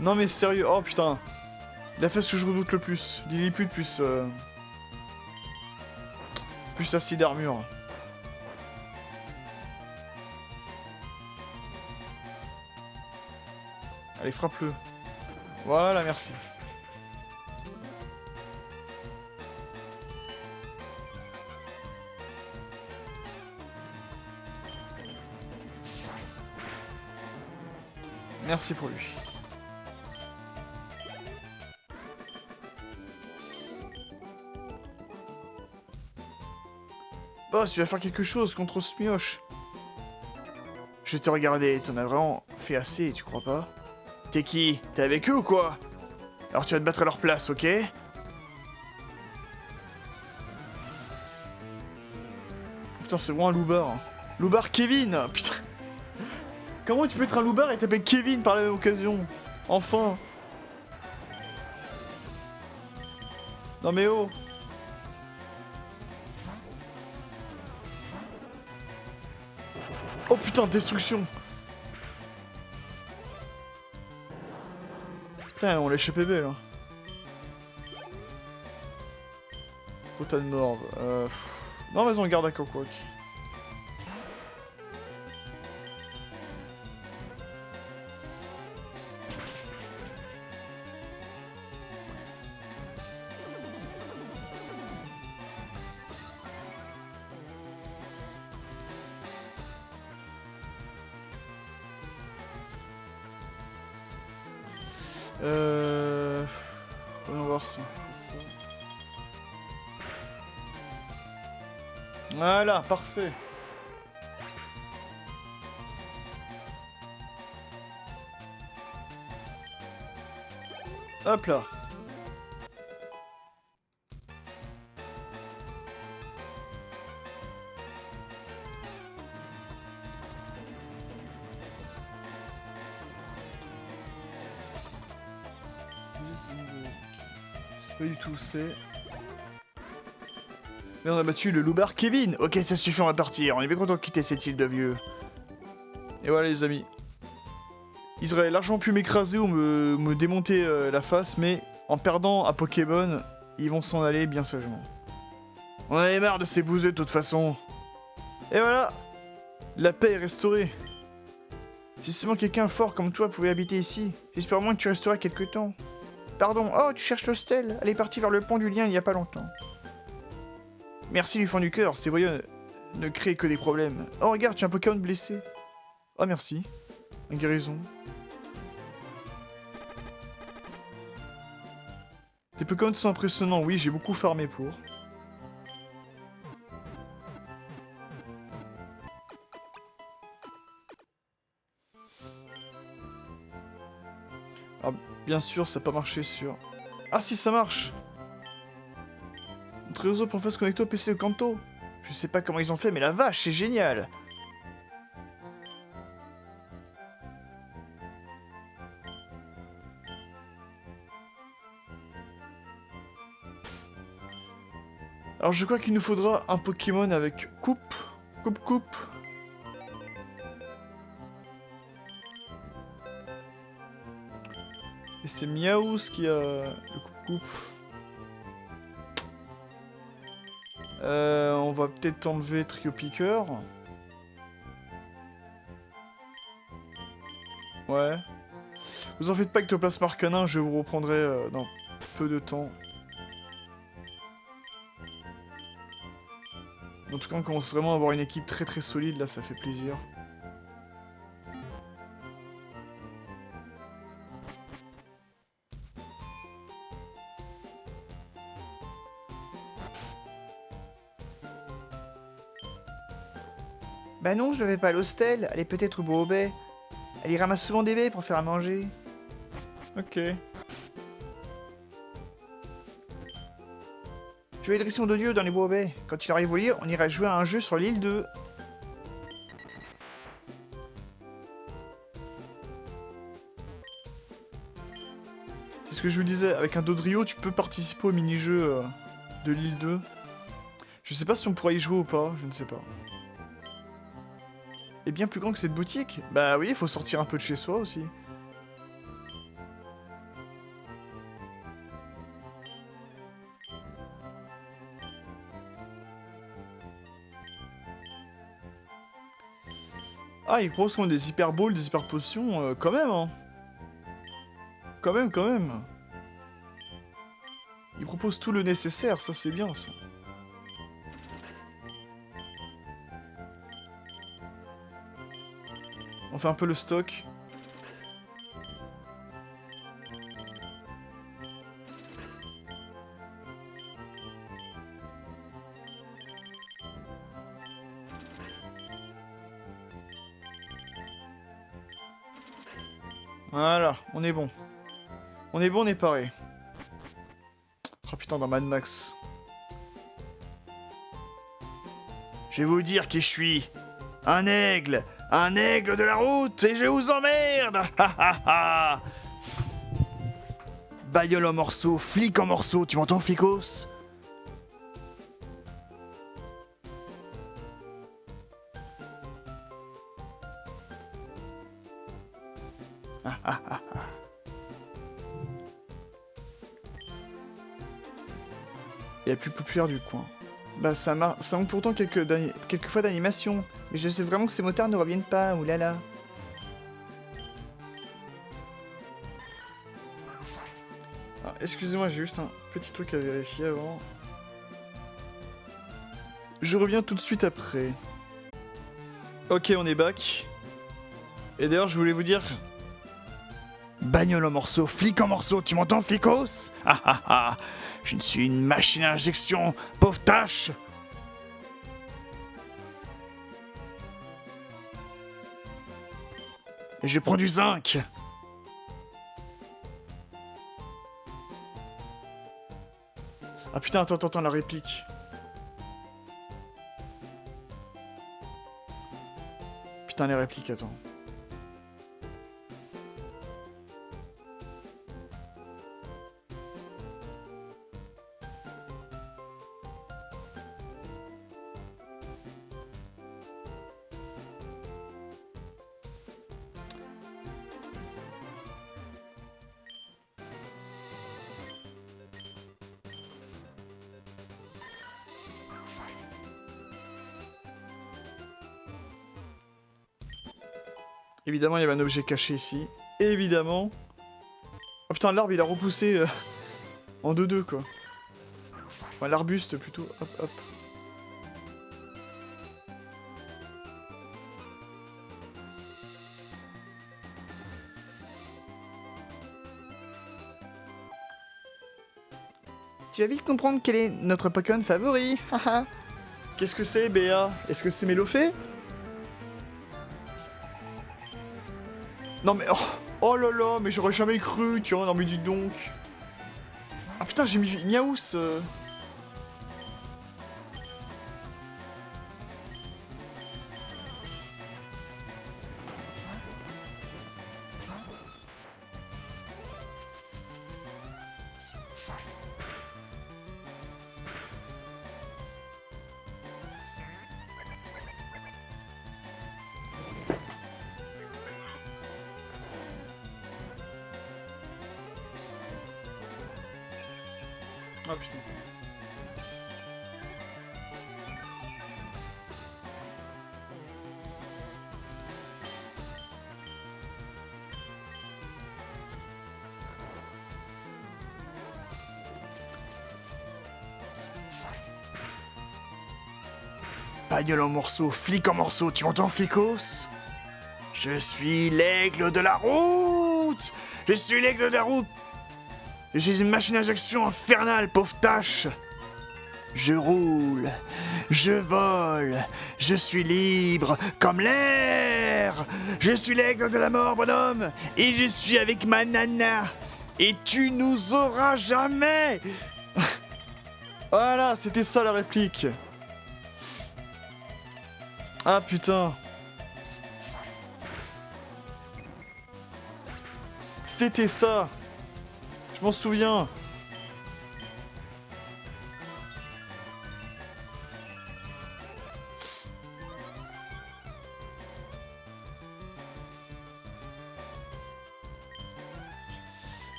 Non mais sérieux, oh putain. La phase que je redoute le plus. Lilliput plus... plus acide armure. Allez, frappe-le. Voilà, merci. Merci pour lui. Boss, tu vas faire quelque chose contre ce mioche. Je t'ai regardé, t'en as vraiment fait assez, tu crois pas? T'es qui? T'es avec eux ou quoi? Alors tu vas te battre à leur place, ok? Putain, c'est vraiment un loupard. Hein. Loupard Kevin! Putain! Comment tu peux être un loupard et t'appeler Kevin par la même occasion? Enfin! Non mais oh! Oh putain, destruction! Putain, on l'a échappé belle. Hein. Quota de mort. Non, vas-y, on garde à Kokwak. Voyons voir si on peut faire ça. Voilà, parfait. Hop là. Je sais pas du tout où c'est. Mais on a battu le loupard Kevin. Ok, ça suffit, on va partir. On est bien content de quitter cette île de vieux. Et voilà les amis. Ils auraient largement pu m'écraser ou me démonter la face, mais en perdant à Pokémon, ils vont s'en aller bien sagement. On en avait marre de ces bouseux de toute façon. Et voilà. La paix est restaurée. Si seulement quelqu'un fort comme toi pouvait habiter ici, j'espère au moins que tu resteras quelque temps. Pardon, oh, tu cherches l'hostel? Elle est partie vers le pont du lien il y a pas longtemps. Merci du fond du cœur, ces voyous ne créent que des problèmes. Oh, regarde, tu as un Pokémon blessé. Oh, merci. Une guérison. Tes Pokémon sont impressionnants, oui, j'ai beaucoup farmé pour. Alors, bien sûr, ça n'a pas marché sur... Ah si, ça marche! Notre réseau pour faire se connecter au PC de Kanto. Je sais pas comment ils ont fait, mais la vache, c'est génial! Alors je crois qu'il nous faudra un Pokémon avec coupe. Coupe. Et c'est Miaouz qui a le coupe. On va peut-être enlever Trio Piqueur. Ouais. Vous en faites pas, Ectoplasme Arcanin, je vous reprendrai dans peu de temps. En tout cas, on commence vraiment à avoir une équipe très solide, là, ça fait plaisir. Bah non, je ne vais pas à l'hostel, elle est peut-être au bois au baies. Elle y ramasse souvent des baies pour faire à manger. Ok. Je vais dresser son dodio dans les bois au baies. Quand il aura évolué, on ira jouer à un jeu sur l'île 2. C'est ce que je vous disais, avec un Dodrio, tu peux participer au mini-jeu de l'île 2. Je sais pas si on pourra y jouer ou pas, je ne sais pas. Et bien plus grand que cette boutique. Bah oui, il faut sortir un peu de chez soi aussi. Ah, ils proposent quand même des hyper balls, des hyper potions, quand même, hein. Quand même. Ils proposent tout le nécessaire, ça c'est bien, ça. On fait un peu le stock. Voilà, on est bon. On est paré. Oh putain, dans Mad Max. Je vais vous dire qui je suis. Un aigle de la route, et je vous emmerde. Bagnole en morceaux, flic en morceaux, tu m'entends, flicos? Et la plus populaire du coin. Bah ça manque pourtant quelques fois d'animation. Mais je sais vraiment que ces motards ne reviennent pas, oulala. Ah, excusez-moi, j'ai juste un petit truc à vérifier avant. Je reviens tout de suite après. Ok, on est back. Et d'ailleurs, je voulais vous dire... Bagnole en morceaux, flic en morceaux, tu m'entends, flicos? Je ne suis une machine à injection, pauvre tâche. Et je prends du zinc. Ah putain, attends, la réplique. Putain, les répliques, attends. Évidemment, il y avait un objet caché ici. Évidemment. Oh putain, l'arbre, il a repoussé en 2-2, quoi. Enfin, l'arbuste, plutôt. Hop. Tu vas vite comprendre quel est notre Pokémon favori. Qu'est-ce que c'est, Béa? Est-ce que c'est Mélofée? Non mais... Oh là là, mais j'aurais jamais cru, tu vois, non mais dis donc. Ah putain, j'ai mis Miaouz. Ah putain. Bagnole en morceaux, flic en morceaux, tu m'entends, flicos? Je suis l'aigle de la route! Je suis l'aigle de la route! Je suis une machine d'injection infernale, pauvre tâche! Je roule, je vole, je suis libre comme l'air! Je suis l'aigle de la mort, bonhomme! Et je suis avec ma nana! Et tu nous auras jamais! Voilà, c'était ça la réplique. Ah putain. C'était ça. Je m'en souviens.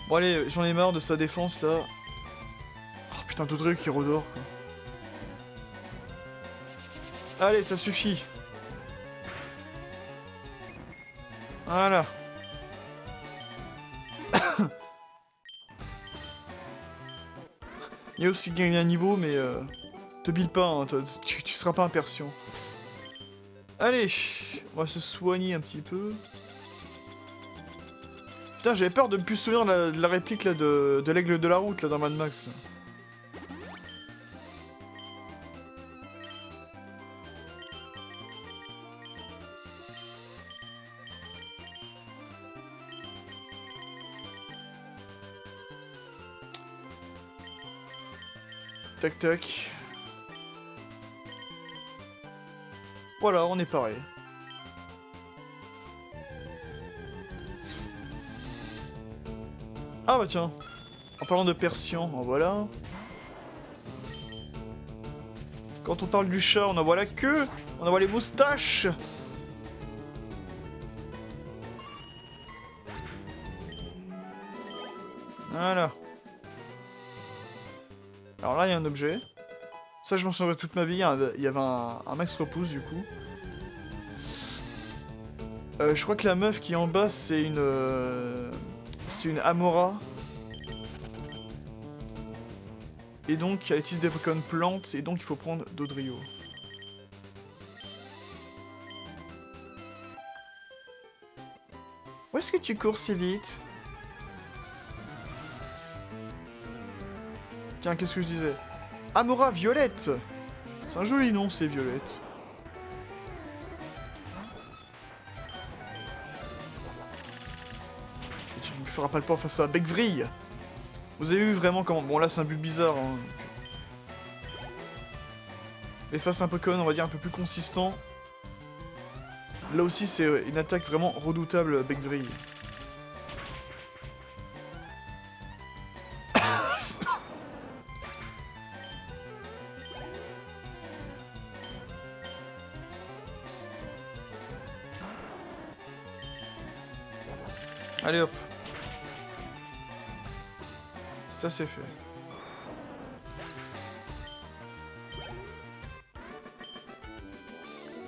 Bon allez, j'en ai marre de sa défense là. Oh putain, Dodrio qui redort quoi. Allez, ça suffit. Voilà. Il y a aussi gagné un niveau, mais te bile pas, hein, tu seras pas impatient. Allez, on va se soigner un petit peu. Putain, j'avais peur de me plus souvenir de la réplique là de l'aigle de la route là dans Mad Max. Tac tac. Voilà, on est pareil. Ah bah tiens, en parlant de Persian, en voilà. Quand on parle du chat, on en voit la queue, on en voit les moustaches. Voilà. Alors là, il y a un objet. Ça, je m'en souviens toute ma vie. Il y avait un max repousse, du coup. Je crois que la meuf qui est en bas, c'est une Amora. Et donc, elle utilise des Pokémon plantes, et donc il faut prendre Dodrio. Où est-ce que tu cours si vite? Tiens, qu'est-ce que je disais? Amora Violette! C'est un joli nom, c'est Violette. Et tu ne me feras pas le poids face à Beckvrille. Vous avez vu vraiment comment... Bon, là, c'est un but bizarre. Hein. Et face à un Pokémon, on va dire, un peu plus consistant. Là aussi, c'est une attaque vraiment redoutable, Beckvrille. Allez hop. Ça c'est fait.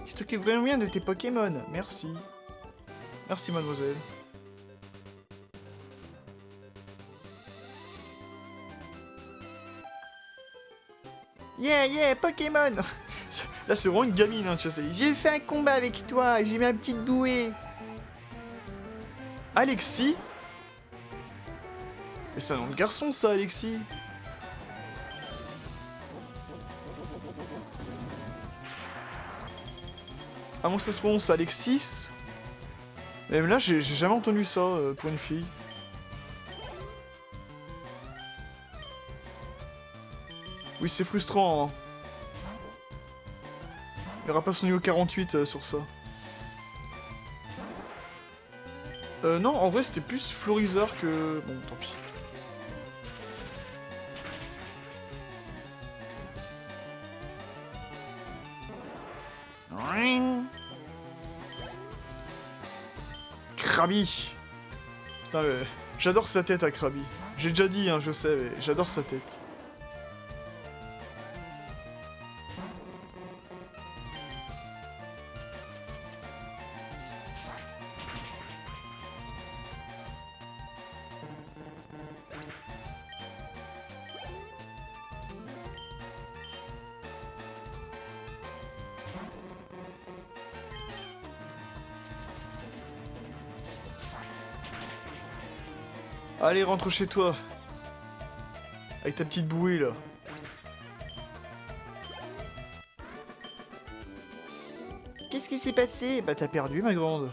Tu t'occupes vraiment bien de tes Pokémon. Merci. Merci mademoiselle. Yeah, yeah, Pokémon. Là c'est vraiment une gamine, hein, tu sais. J'ai fait un combat avec toi, j'ai mis ma petite bouée. Alexis? Mais c'est un nom de garçon ça, Alexis. À moins que ça se prononce Alexis. Même là, j'ai jamais entendu ça pour une fille. Oui, c'est frustrant. Hein. Il n'y aura pas son niveau 48 sur ça. Non, en vrai, c'était plus Florizard que... Bon, tant pis. Krabi. Putain, j'adore sa tête à Krabi. J'ai déjà dit, hein, je sais, mais j'adore sa tête. Allez, rentre chez toi. Avec ta petite bouée, là. Qu'est-ce qui s'est passé? Bah, t'as perdu, ma grande.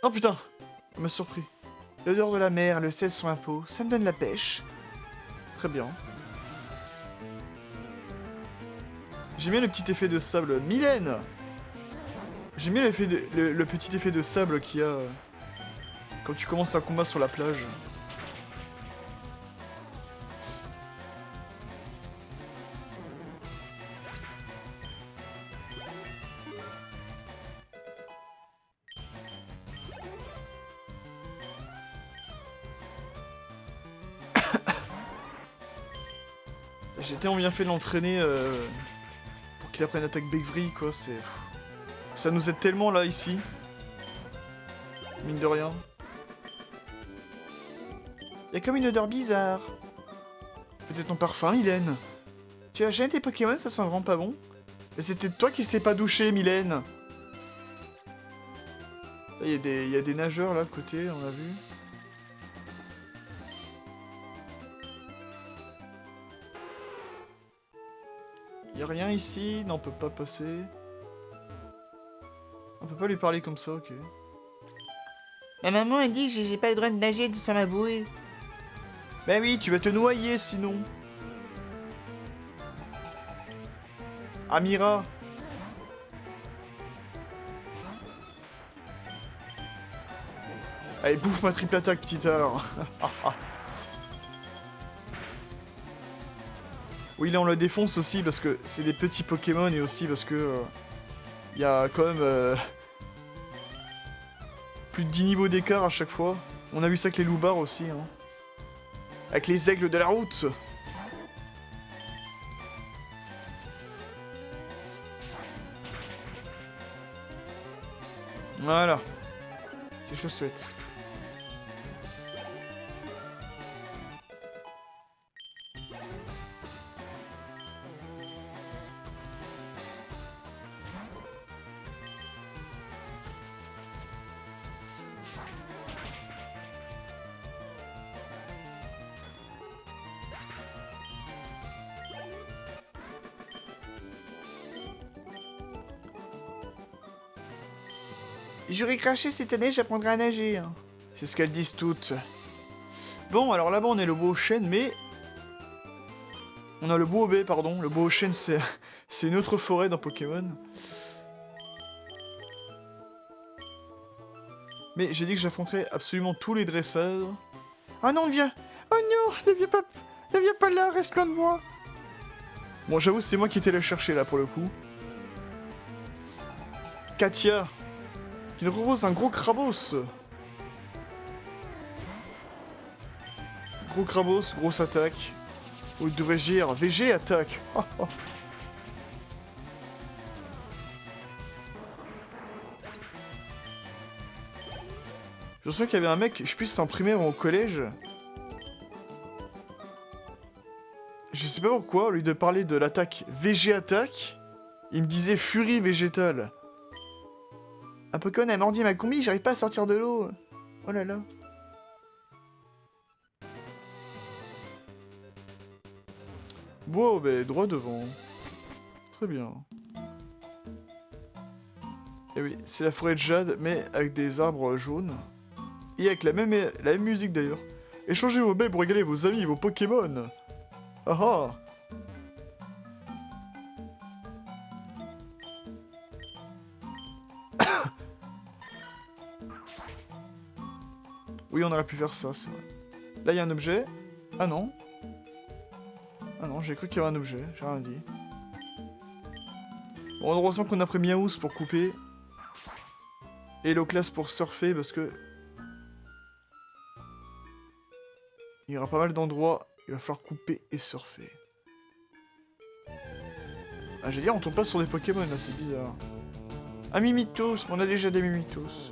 Oh putain, il m'a surpris. L'odeur de la mer, le sel sur ma peau, ça me donne la pêche. Très bien. J'aime bien le petit effet de sable. Mylène! J'aime bien l'effet le petit effet de sable qu'il y a quand tu commences un combat sur la plage. J'ai tellement bien fait de l'entraîner pour qu'il apprenne l'attaque Begvri, quoi, c'est... Ça nous aide tellement, là, ici. Mine de rien. Il y a comme une odeur bizarre. Peut-être ton parfum, Mylène. Tu as gêné tes Pokémon, ça sent vraiment pas bon. Mais c'était toi qui s'est pas douché, Mylène. Là, il y a des nageurs, là, à côté, on l'a vu. Y'a rien ici? Non, on peut pas passer. On peut pas lui parler comme ça, ok. Ma maman a dit que j'ai pas le droit de nager sur ma bouée. Ben oui, tu vas te noyer sinon. Amira. Allez, bouffe ma triple attaque, petit art. Oui, là on le défonce aussi parce que c'est des petits Pokémon et aussi parce que il y a quand même plus de 10 niveaux d'écart à chaque fois. On a vu ça avec les loupards aussi. Hein. Avec les aigles de la route. Voilà. C'est chaussette. J'aurais craché cette année, j'apprendrai à nager. Hein. C'est ce qu'elles disent toutes. Bon, alors là-bas on est le beau chêne, mais... On a le beau obé, pardon. Le beau chêne, c'est une autre forêt dans Pokémon. Mais j'ai dit que j'affronterais absolument tous les dresseurs. Oh non, viens. Oh non, ne viens pas là, reste loin de moi. Bon, j'avoue, c'est moi qui étais la chercher, là, pour le coup. Katia, qui nous propose un gros Krabos. Gros Krabos, grosse attaque. Ou devrais-je dire, VG attaque. Oh, oh. Je me souviens qu'il y avait un mec, je puisse en primaire ou au collège. Je sais pas pourquoi, au lieu de parler de l'attaque VG attaque, il me disait furie végétale. Un Pokémon a mordi ma combi, j'arrive pas à sortir de l'eau. Oh là là. Wow, bah droit devant. Très bien. Et oui, c'est la forêt de jade, mais avec des arbres jaunes. Et avec la même musique d'ailleurs. Échangez vos baies pour régaler vos amis et vos Pokémon. Ah ah. Oui, on aurait pu faire ça, c'est vrai. Là, il y a un objet. Ah non. Ah non, j'ai cru qu'il y avait un objet, j'ai rien dit. Bon, heureusement qu'on a pris Miaous pour couper. Et Loclas pour surfer, parce que... Il y aura pas mal d'endroits, il va falloir couper et surfer. Ah, j'ai dit, on tombe pas sur des Pokémon, là, c'est bizarre. Un Mimitos, on a déjà des Mimitos.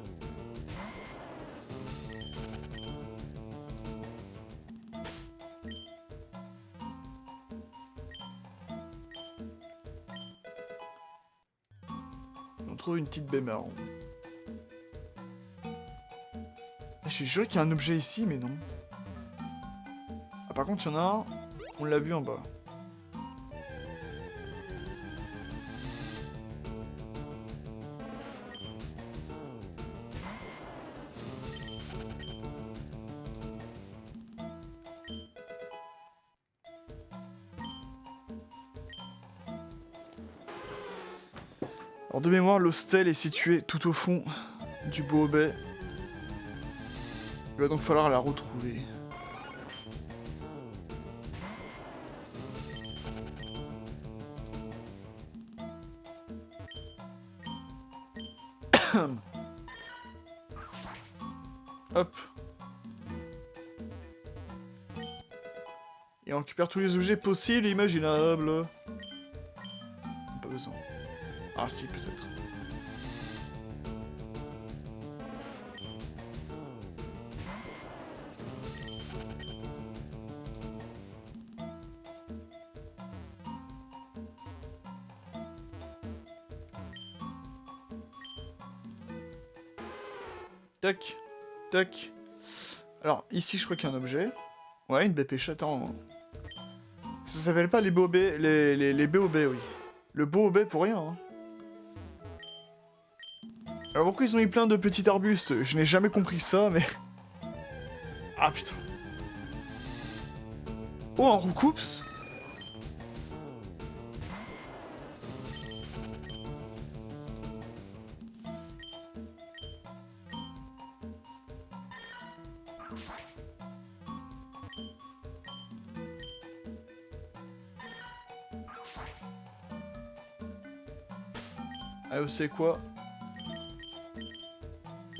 trouve une petite baie marron. J'ai juré qu'il y a un objet ici, mais non. Ah, par contre, il y en a un, on l'a vu en bas. Alors de mémoire, l'hostel est situé tout au fond du Boobay. Il va donc falloir la retrouver. Hop. Et on récupère tous les objets possibles et imaginables. Pas besoin. Ah si, peut-être. Tac, tac. Alors, ici, je crois qu'il y a un objet. Ouais, une baie pêche. Attends. Ça s'appelle pas les Boobay, les Boobay, oui. Le Boobay pour rien, hein. Alors pourquoi ils ont mis plein de petits arbustes? Je n'ai jamais compris ça, mais... Ah putain. Oh, un roucoups. Ah, vous savez quoi?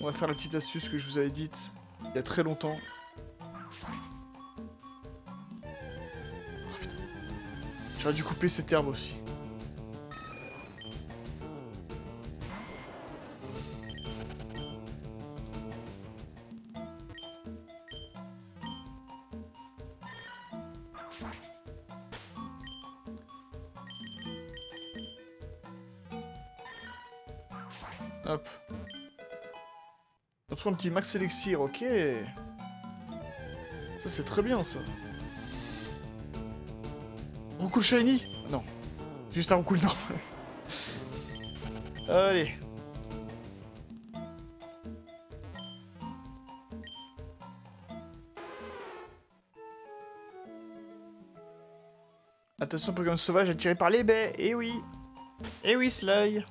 On va faire la petite astuce que je vous avais dite il y a très longtemps. Oh, putain. J'aurais dû couper cette herbe aussi. Hop. On trouve un petit max élixir, ok. Ça c'est très bien ça. Roucoule shiny? Non. Juste un roucoule normal. Allez. Attention Pokémon sauvage attiré par les baies. Eh oui. Eh oui Sly.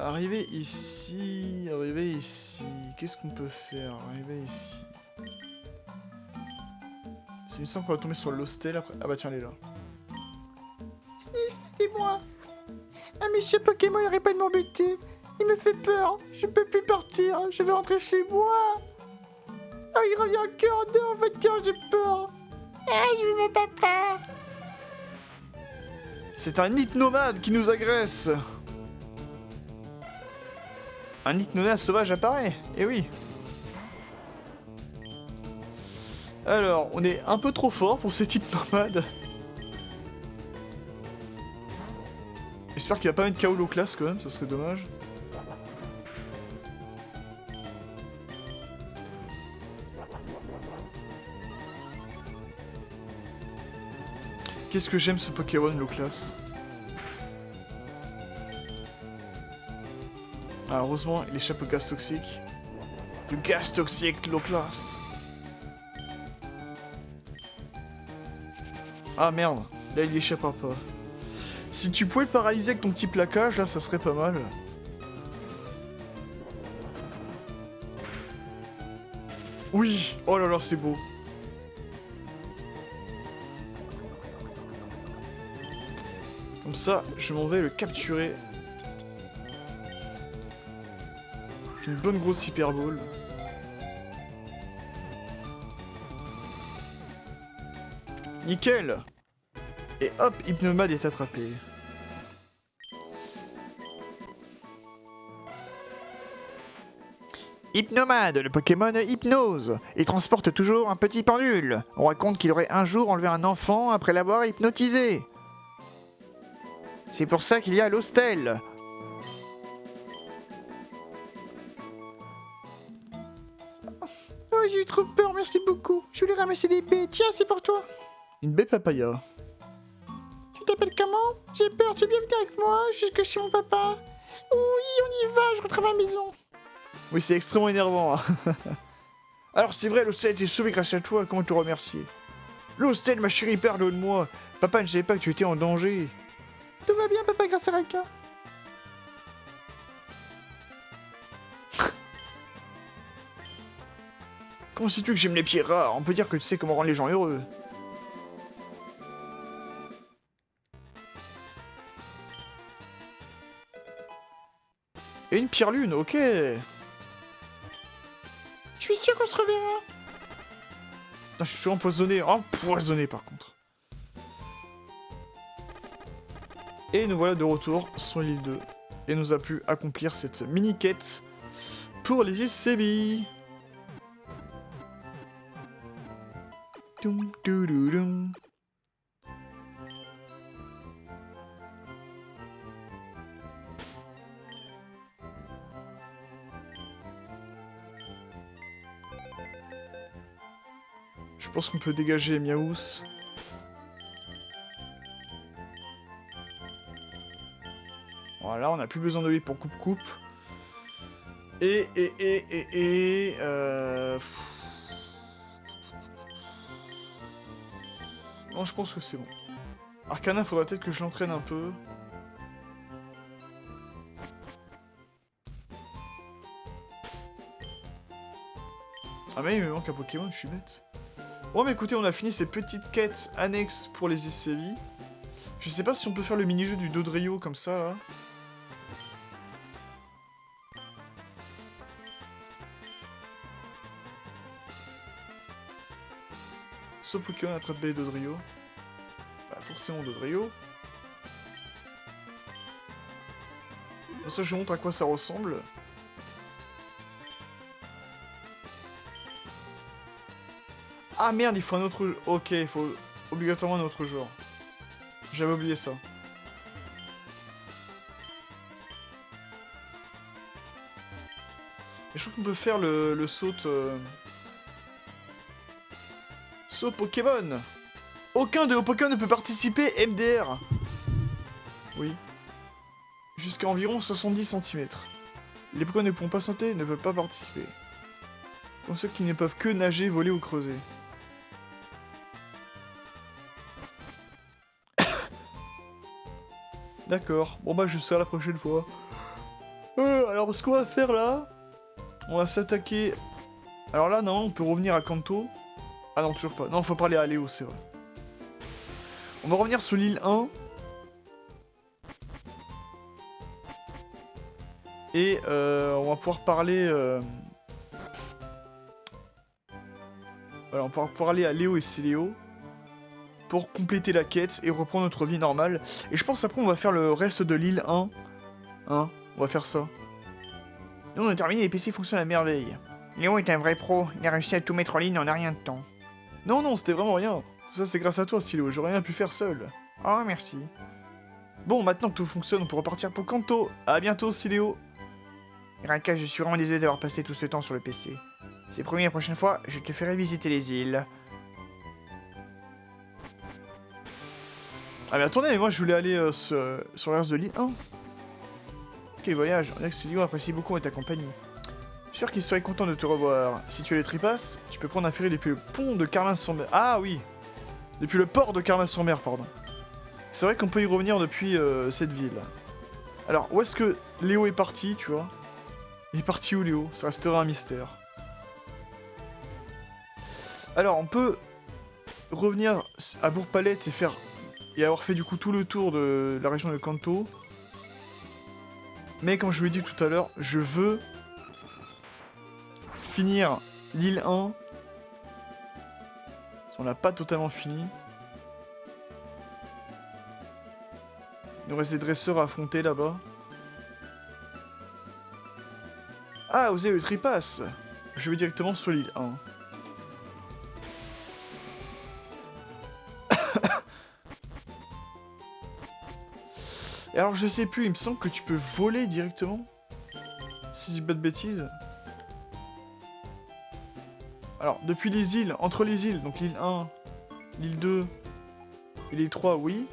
Arriver ici, arriver ici. Qu'est-ce qu'on peut faire? Arriver ici. Il me semble qu'on va tomber sur l'hostel après. Ah bah tiens, elle est là. Sniff, aidez-moi. Un méchant Pokémon n'aurait pas de m'embêter. Il me fait peur. Je peux plus partir. Je veux rentrer chez moi. Oh, il revient encore. Non, en fait, tiens, j'ai peur. Ah, je veux mon papa. C'est un hypnomade qui nous agresse. Un hypnomade sauvage apparaît. Eh oui. Alors, on est un peu trop fort pour cet hypnomade. J'espère qu'il va pas mettre KO l'eau classe quand même, ça serait dommage. Qu'est-ce que j'aime ce Pokémon low class. Ah, heureusement, il échappe au gaz toxique. Du gaz toxique low class. Ah merde, là il échappera pas. Si tu pouvais le paralyser avec ton petit plaquage, là ça serait pas mal. Oui, oh là là, c'est beau. Comme ça, je m'en vais le capturer. Une bonne grosse hyperbole. Nickel. Et hop, Hypnomade est attrapé. Hypnomade, le Pokémon hypnose. Il transporte toujours un petit pendule. On raconte qu'il aurait un jour enlevé un enfant après l'avoir hypnotisé. C'est pour ça qu'il y a l'hostel. Oh, j'ai eu trop peur, merci beaucoup. Je voulais ramasser des baies. Tiens, c'est pour toi. Une baie papaya. Tu t'appelles comment? J'ai peur, tu veux bien venir avec moi jusque chez mon papa? Oui, on y va, je rentre à ma maison. Oui, c'est extrêmement énervant. Hein. Alors, c'est vrai, l'hostel a été sauvé grâce à toi, comment te remercier? L'hostel, ma chérie, pardonne-moi. Papa ne savait pas que tu étais en danger. Tout va bien, papa, grâce à Raika. Comment sais-tu que j'aime les pieds rares? On peut dire que tu sais comment rendre les gens heureux. Et une pierre lune, ok. Je suis sûr qu'on se reverra. Putain, je suis toujours empoisonné. Empoisonné par contre. Et nous voilà de retour sur l'île 2. Et nous a pu accomplir cette mini-quête pour les Isebi. Dum, dou, dou, dum. Je pense qu'on peut dégager Miaous. Voilà, on n'a plus besoin de lui pour coupe-coupe. Non, je pense que c'est bon. Arcana, faudra peut-être que je l'entraîne un peu. Ah mais il me manque un Pokémon, je suis bête. Bon mais écoutez, on a fini ces petites quêtes annexes pour les Isebi. Je sais pas si on peut faire le mini-jeu du Dodrio comme ça, là. Sauf Pokémon attrape les Dodrio. Bah forcément Dodrio. Comme ça je vous montre à quoi ça ressemble. Ah merde, il faut un autre... Ok, il faut obligatoirement un autre genre. J'avais oublié ça. Et je trouve qu'on peut faire le saut... Saut Pokémon. Aucun de vos Pokémon ne peut participer MDR. Oui. Jusqu'à environ 70 cm. Les Pokémon ne pourront pas sauter, ne peuvent pas participer. Comme ceux qui ne peuvent que nager, voler ou creuser. D'accord. Bon bah je sais la prochaine fois. Alors ce qu'on va faire là... On va s'attaquer... Alors là, non, on peut revenir à Kanto. Ah non, toujours pas. Non, faut parler à Léo, c'est vrai. On va revenir sur l'île 1. Et on va pouvoir parler... Voilà, on va pouvoir parler à Léo et Céléo. Pour compléter la quête et reprendre notre vie normale. Et je pense après on va faire le reste de l'île 1. Hein, on va faire ça. Nous on a terminé, les PC fonctionnent à merveille. Léo est un vrai pro, il a réussi à tout mettre en ligne en un rien de temps. Non, non, c'était vraiment rien. Tout ça c'est grâce à toi, Stylo, j'aurais rien pu faire seul. Oh, merci. Bon, maintenant que tout fonctionne, on peut repartir pour Kanto. À bientôt, Siléo. Raika, je suis vraiment désolé d'avoir passé tout ce temps sur le PC. C'est promis, la prochaine fois, je te ferai visiter les îles. Ah mais attendez, mais moi je voulais aller sur le reste de l'île 1. Quel voyage, on dirait que Célio apprécie beaucoup ta compagnie. Je suis sûr qu'il serait content de te revoir. Si tu as les tripasses, tu peux prendre un ferry depuis le pont de Carmin-sur-Mer. Ah oui. Depuis le port de Carmin-sur-Mer, pardon. C'est vrai qu'on peut y revenir depuis cette ville. Alors, où est-ce que Léo est parti, tu vois? Il est parti où, Léo? Ça restera un mystère. Alors, on peut revenir à Bourg-Palette et faire... Et avoir fait du coup tout le tour de la région de Kanto. Mais comme je vous l'ai dit tout à l'heure, je veux finir l'île 1. Parce qu'on l'a pas totalement fini. Il nous reste des dresseurs à affronter là-bas. Ah, vous avez le tripass. Je vais directement sur l'île 1. Et alors je sais plus, il me semble que tu peux voler directement. Si je dis pas de bêtises. Alors, depuis les îles, entre les îles, donc l'île 1, l'île 2 et l'île 3, oui.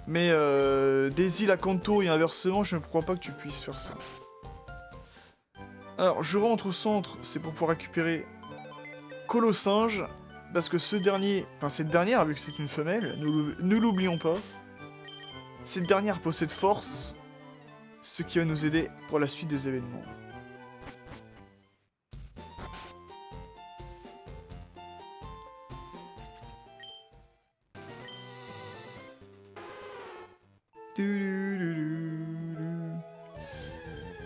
Mais des îles à Kanto et inversement, je ne crois pas que tu puisses faire ça. Alors, je rentre au centre, c'est pour pouvoir récupérer Colosinge, parce que ce dernier, enfin cette dernière, vu que c'est une femelle, ne l'oublions pas, cette dernière possède force, ce qui va nous aider pour la suite des événements.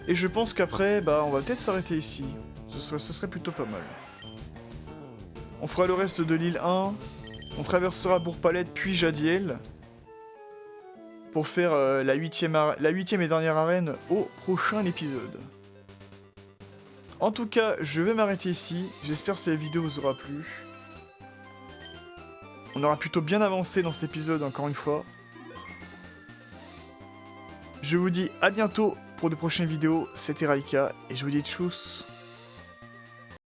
Et je pense qu'après, bah, on va peut-être s'arrêter ici. Ce serait plutôt pas mal. On fera le reste de l'île 1. On traversera Bourg-Palette puis Jadiel. Pour faire la huitième et dernière arène au prochain épisode. En tout cas, je vais m'arrêter ici. J'espère que cette vidéo vous aura plu. On aura plutôt bien avancé dans cet épisode, encore une fois. Je vous dis à bientôt pour de prochaines vidéos. C'était Raika et je vous dis tchuss.